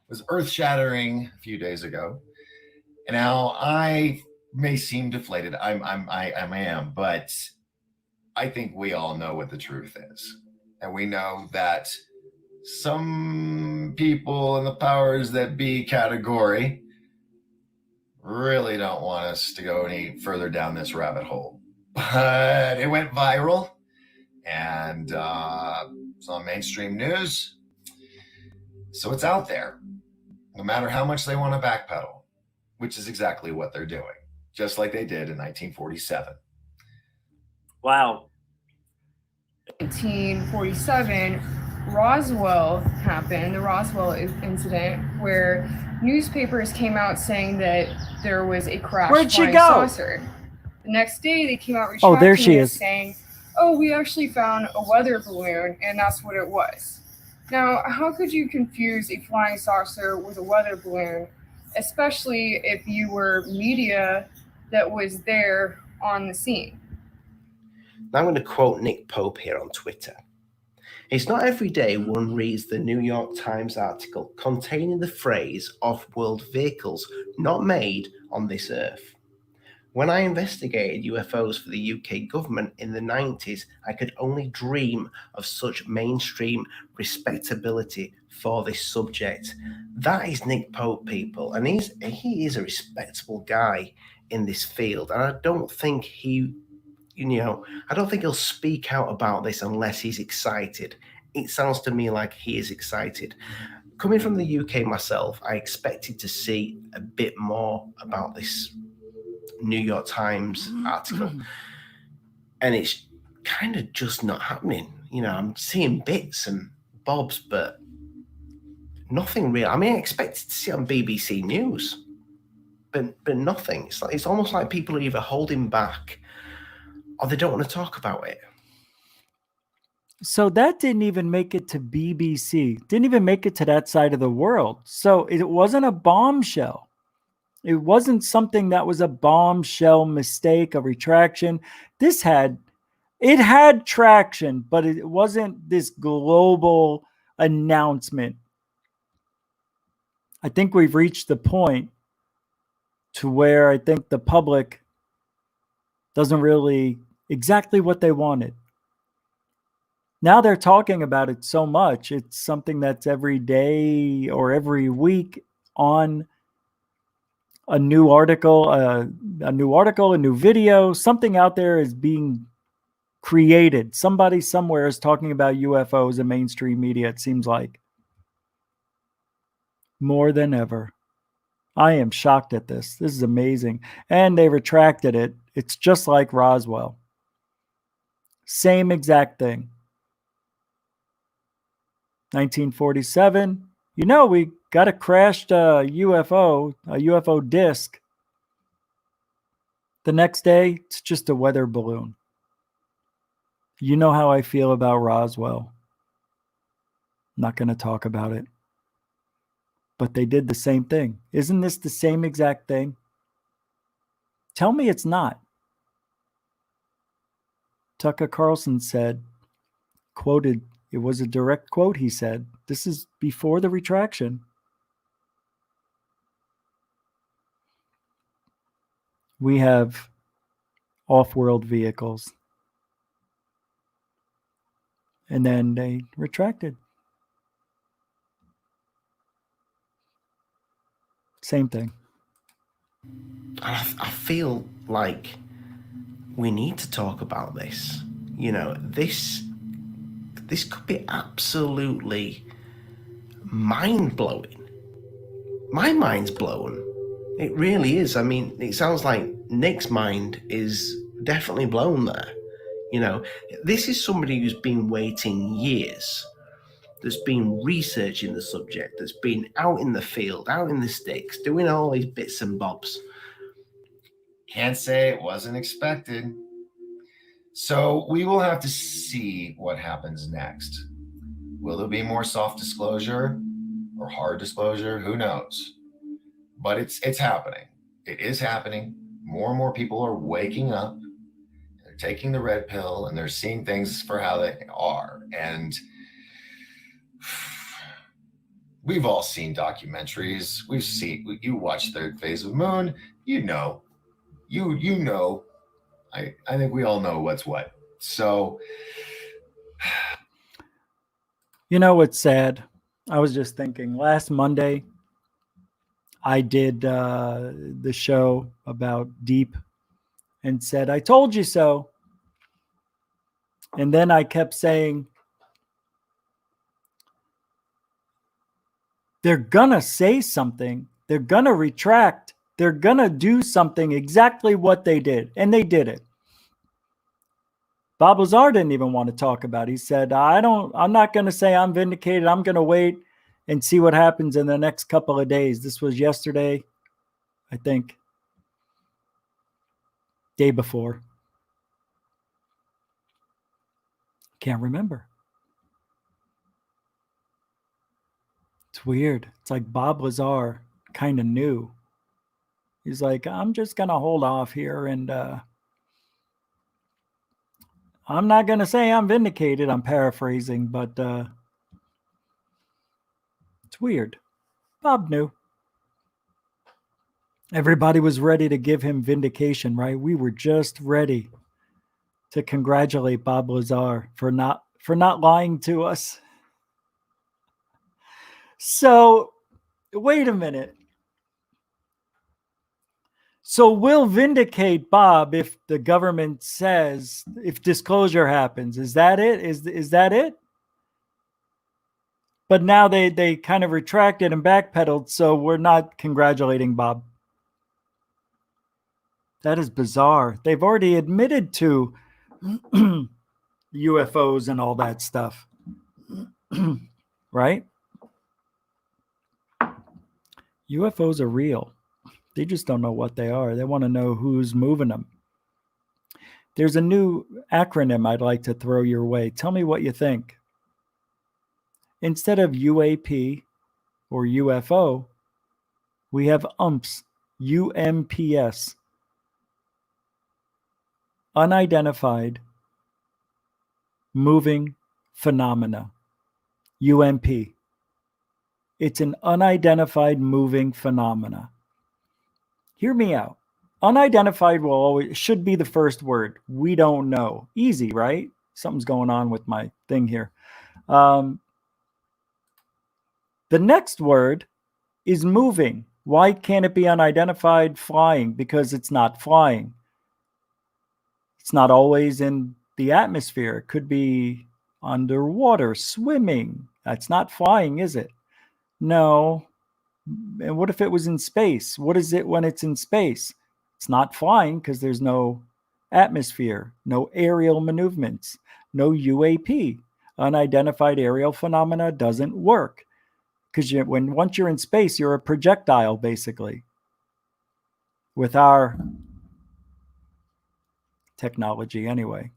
was earth-shattering a few days ago. And now I may seem deflated. I am, but I think we all know what the truth is. And we know that some people in the powers that be category really don't want us to go any further down this rabbit hole. But it went viral, and it's on mainstream news. So it's out there, no matter how much they want to backpedal, which is exactly what they're doing, just like they did in 1947. Wow. 1947, Roswell happened, the Roswell incident, where newspapers came out saying that there was a crash Where'd she flying go? saucer. The next day, they came out Oh, there retracting she it, is. saying, "Oh, we actually found a weather balloon, and that's what it was." Now, how could you confuse a flying saucer with a weather balloon, especially if you were media that was there on the scene? Now I'm going to quote Nick Pope here on Twitter. It's not every day one reads the New York Times article containing the phrase off-world vehicles not made on this earth. When I investigated UFOs for the UK government in the 90s, I could only dream of such mainstream respectability for this subject. That is Nick Pope, people, and he is a respectable guy in this field, and I don't think I don't think he'll speak out about this unless he's excited. It sounds to me like he is excited. Coming from the UK myself, I expected to see a bit more about this New York Times article, and it's kind of just not happening. I'm seeing bits and bobs, but nothing real. I mean, I expected to see it on BBC News, but nothing. It's almost like people are either holding back or they don't want to talk about it. So that didn't even make it to BBC. Didn't even make it to that side of the world. So it wasn't a bombshell. It wasn't something that was a bombshell mistake, a retraction. It had traction, but it wasn't this global announcement. I think we've reached the point to where I think the public doesn't really exactly what they wanted. Now they're talking about it so much. It's something that's every day or every week on a new article, a new video. Something out there is being created. Somebody somewhere is talking about UFOs in mainstream media, it seems like. More than ever. I am shocked at this. This is amazing. And they retracted it. It's just like Roswell. Same exact thing. 1947. We got a crashed UFO disc. The next day, it's just a weather balloon. You know how I feel about Roswell. I'm not going to talk about it. But they did the same thing. Isn't this the same exact thing? Tell me it's not. Tucker Carlson said, quoted, it was a direct quote, he said, this is before the retraction. We have off-world vehicles. And then they retracted. Same thing. I feel like we need to talk about this. This could be absolutely mind-blowing. My mind's blown. It really is. I mean, it sounds like Nick's mind is definitely blown there. This is somebody who's been waiting years, that's been researching the subject, that's been out in the field, out in the sticks, doing all these bits and bobs. Can't say it wasn't expected. So we will have to see what happens next. Will there be more soft disclosure or hard disclosure? Who knows? But it's happening. It is happening. More and more people are waking up. They're taking the red pill and they're seeing things for how they are. And we've all seen documentaries. You watch Third Phase of Moon, you know. You know. I think we all know what's what. So You know what's sad? I was just thinking last Monday, I did the show about Deep and said, I told you so. And then I kept saying, they're going to say something. They're going to retract. They're going to do something exactly what they did. And they did it. Bob Lazar didn't even want to talk about it. He said, I'm not going to say I'm vindicated. I'm going to wait and see what happens in the next couple of days. This was yesterday, I think. Day before. Can't remember. It's weird. It's like Bob Lazar kind of knew. He's like, I'm just going to hold off here and I'm not going to say I'm vindicated. I'm paraphrasing, but it's weird. Bob knew. Everybody was ready to give him vindication, right? We were just ready to congratulate Bob Lazar for not lying to us. So, wait a minute. So we'll vindicate Bob if the government says, if disclosure happens. Is that it? Is that it? But now they kind of retracted and backpedaled, so we're not congratulating Bob. That is bizarre. They've already admitted to UFOs and all that stuff. Right? UFOs are real. They just don't know what they are. They want to know who's moving them. There's a new acronym I'd like to throw your way. Tell me what you think. Instead of UAP or UFO, we have UMPS, UMPS. Unidentified Moving Phenomena. UMP. It's an unidentified moving phenomena. Hear me out. Unidentified should be the first word. We don't know. Easy, right? Something's going on with my thing here. The next word is moving. Why can't it be unidentified? Flying, because it's not flying. It's not always in the atmosphere. It could be underwater, swimming. That's not flying, is it? No. And what if it was in space? What is it when it's in space? It's not flying because there's no atmosphere, no aerial maneuvers, no UAP. Unidentified aerial phenomena doesn't work because once you're in space, you're a projectile, basically. With our technology, anyway.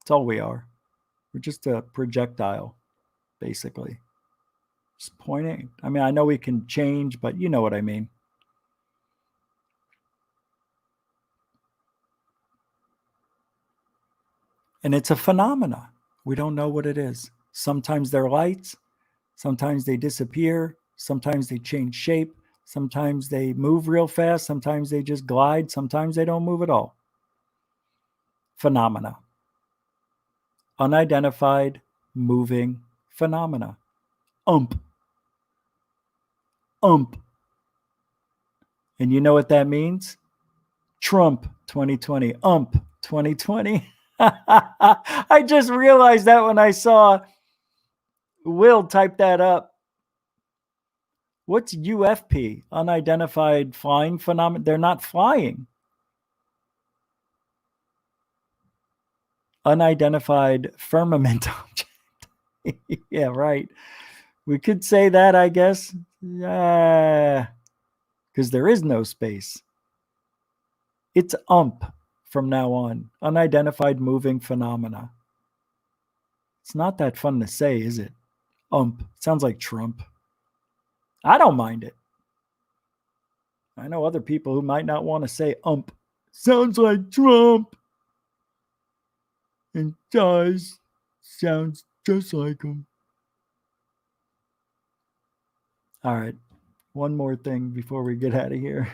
That's all we are. We're just a projectile, basically. Just pointing. I mean, I know we can change, but you know what I mean. And it's a phenomena. We don't know what it is. Sometimes they're lights. Sometimes they disappear. Sometimes they change shape. Sometimes they move real fast. Sometimes they just glide. Sometimes they don't move at all. Phenomena. Unidentified moving phenomena. UMP. And you know what that means? Trump 2020. UMP 2020. I just realized that when I saw Will type that up. What's UFP? Unidentified flying phenomenon? They're not flying. Unidentified firmament object. Yeah, right. We could say that, I guess. Because there is no space. It's UMP from now on. Unidentified moving phenomena. It's not that fun to say, is it? UMP. Sounds like Trump. I don't mind it. I know other people who might not want to say UMP. Sounds like Trump. and size sounds just like him. All right. One more thing before we get out of here.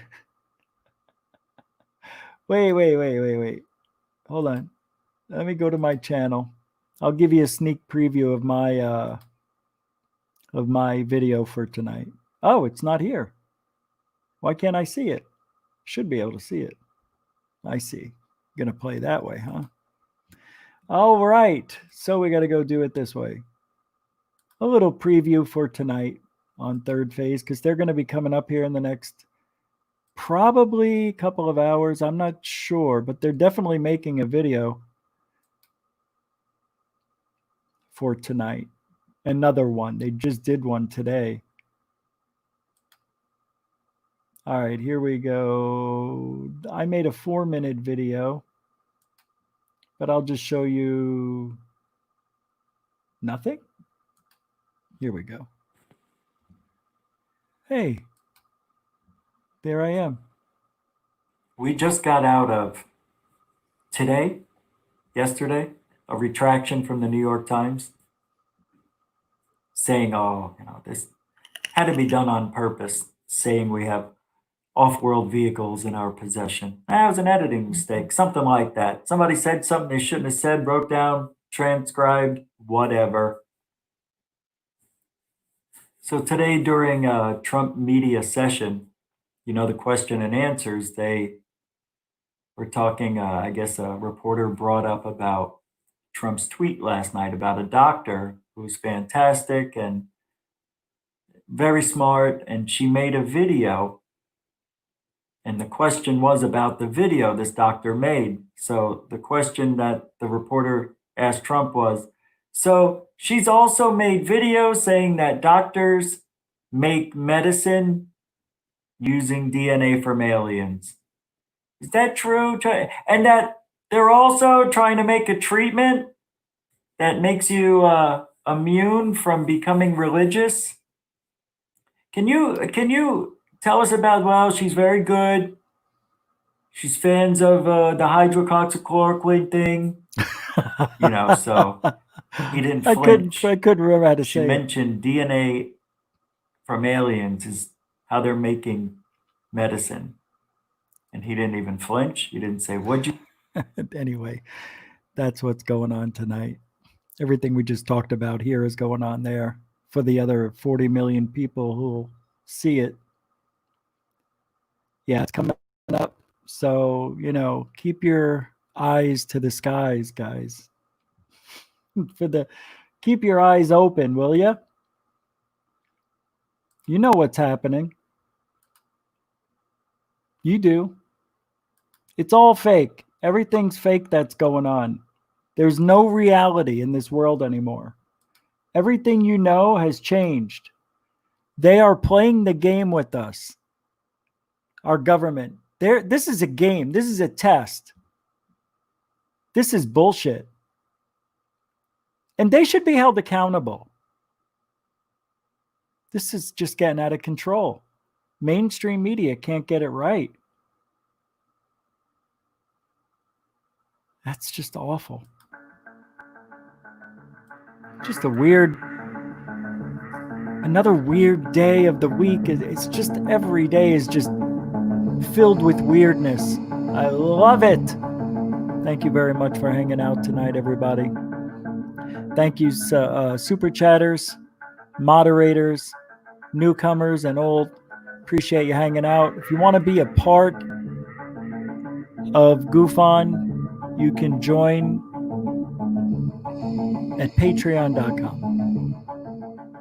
Wait. Hold on. Let me go to my channel. I'll give you a sneak preview of my video for tonight. Oh, it's not here. Why can't I see it? Should be able to see it. I see. Gonna play that way, huh? All right. So we got to go do it this way. A little preview for tonight on Third Phase, because they're going to be coming up here in the next probably couple of hours. I'm not sure, but they're definitely making a video for tonight. Another one. They just did one today. All right, here we go. I made a 4-minute video, but I'll just show you nothing. Here we go. Hey, there I am. We just got out of yesterday, a retraction from the New York Times saying, this had to be done on purpose, saying we have off-world vehicles in our possession. That was an editing mistake, something like that. Somebody said something they shouldn't have said, wrote down, transcribed, whatever. So today during a Trump media session, the question and answers, they were talking, I guess a reporter brought up about Trump's tweet last night about a doctor who's fantastic and very smart, and she made a video, and the question was about the video this doctor made. So the question that the reporter asked Trump was, so she's also made videos saying that doctors make medicine using DNA from aliens. Is that true? And that they're also trying to make a treatment that makes you immune from becoming religious? Can you tell us about, well, she's very good. She's fans of the hydroxychloroquine thing. So he didn't flinch. I couldn't remember how to say it. She mentioned DNA from aliens is how they're making medicine. And he didn't even flinch. He didn't say, what'd you... Anyway, that's what's going on tonight. Everything we just talked about here is going on there for the other 40 million people who will see it. Yeah, it's coming up. So, keep your eyes to the skies, guys. Keep your eyes open, will you? You know what's happening. You do. It's all fake. Everything's fake that's going on. There's no reality in this world anymore. Everything you know has changed. They are playing the game with us. Our government. This is a game. This is a test. This is bullshit. And they should be held accountable. This is just getting out of control. Mainstream media can't get it right. That's just awful. Just another weird day of the week. It's just every day is just filled with weirdness. I love it. Thank you very much for hanging out tonight, everybody. Thank you, super chatters, moderators, newcomers, and old. Appreciate you hanging out. If you want to be a part of GUFON, you can join at patreon.com.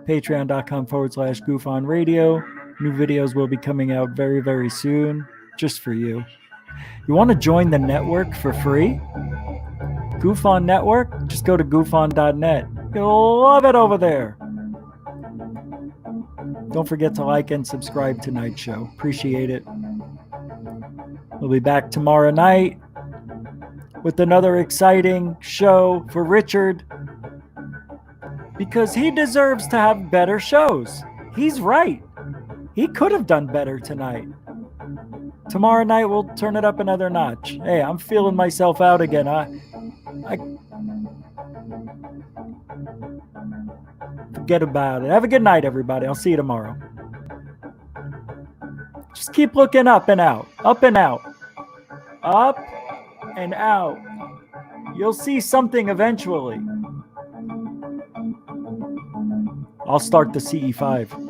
Patreon.com/GUFONRadio. New videos will be coming out very, very soon, just for you. You want to join the network for free? GUFON Network? Just go to GUFON.net. You'll love it over there. Don't forget to like and subscribe to tonight's show. Appreciate it. We'll be back tomorrow night with another exciting show for Richard, because he deserves to have better shows. He's right. He could have done better tonight. Tomorrow night we'll turn it up another notch. Hey, I'm feeling myself out again. forget about it. Have a good night, everybody. I'll see you tomorrow. Just keep looking up and out. Up and out. Up and out. You'll see something eventually. I'll start the CE5.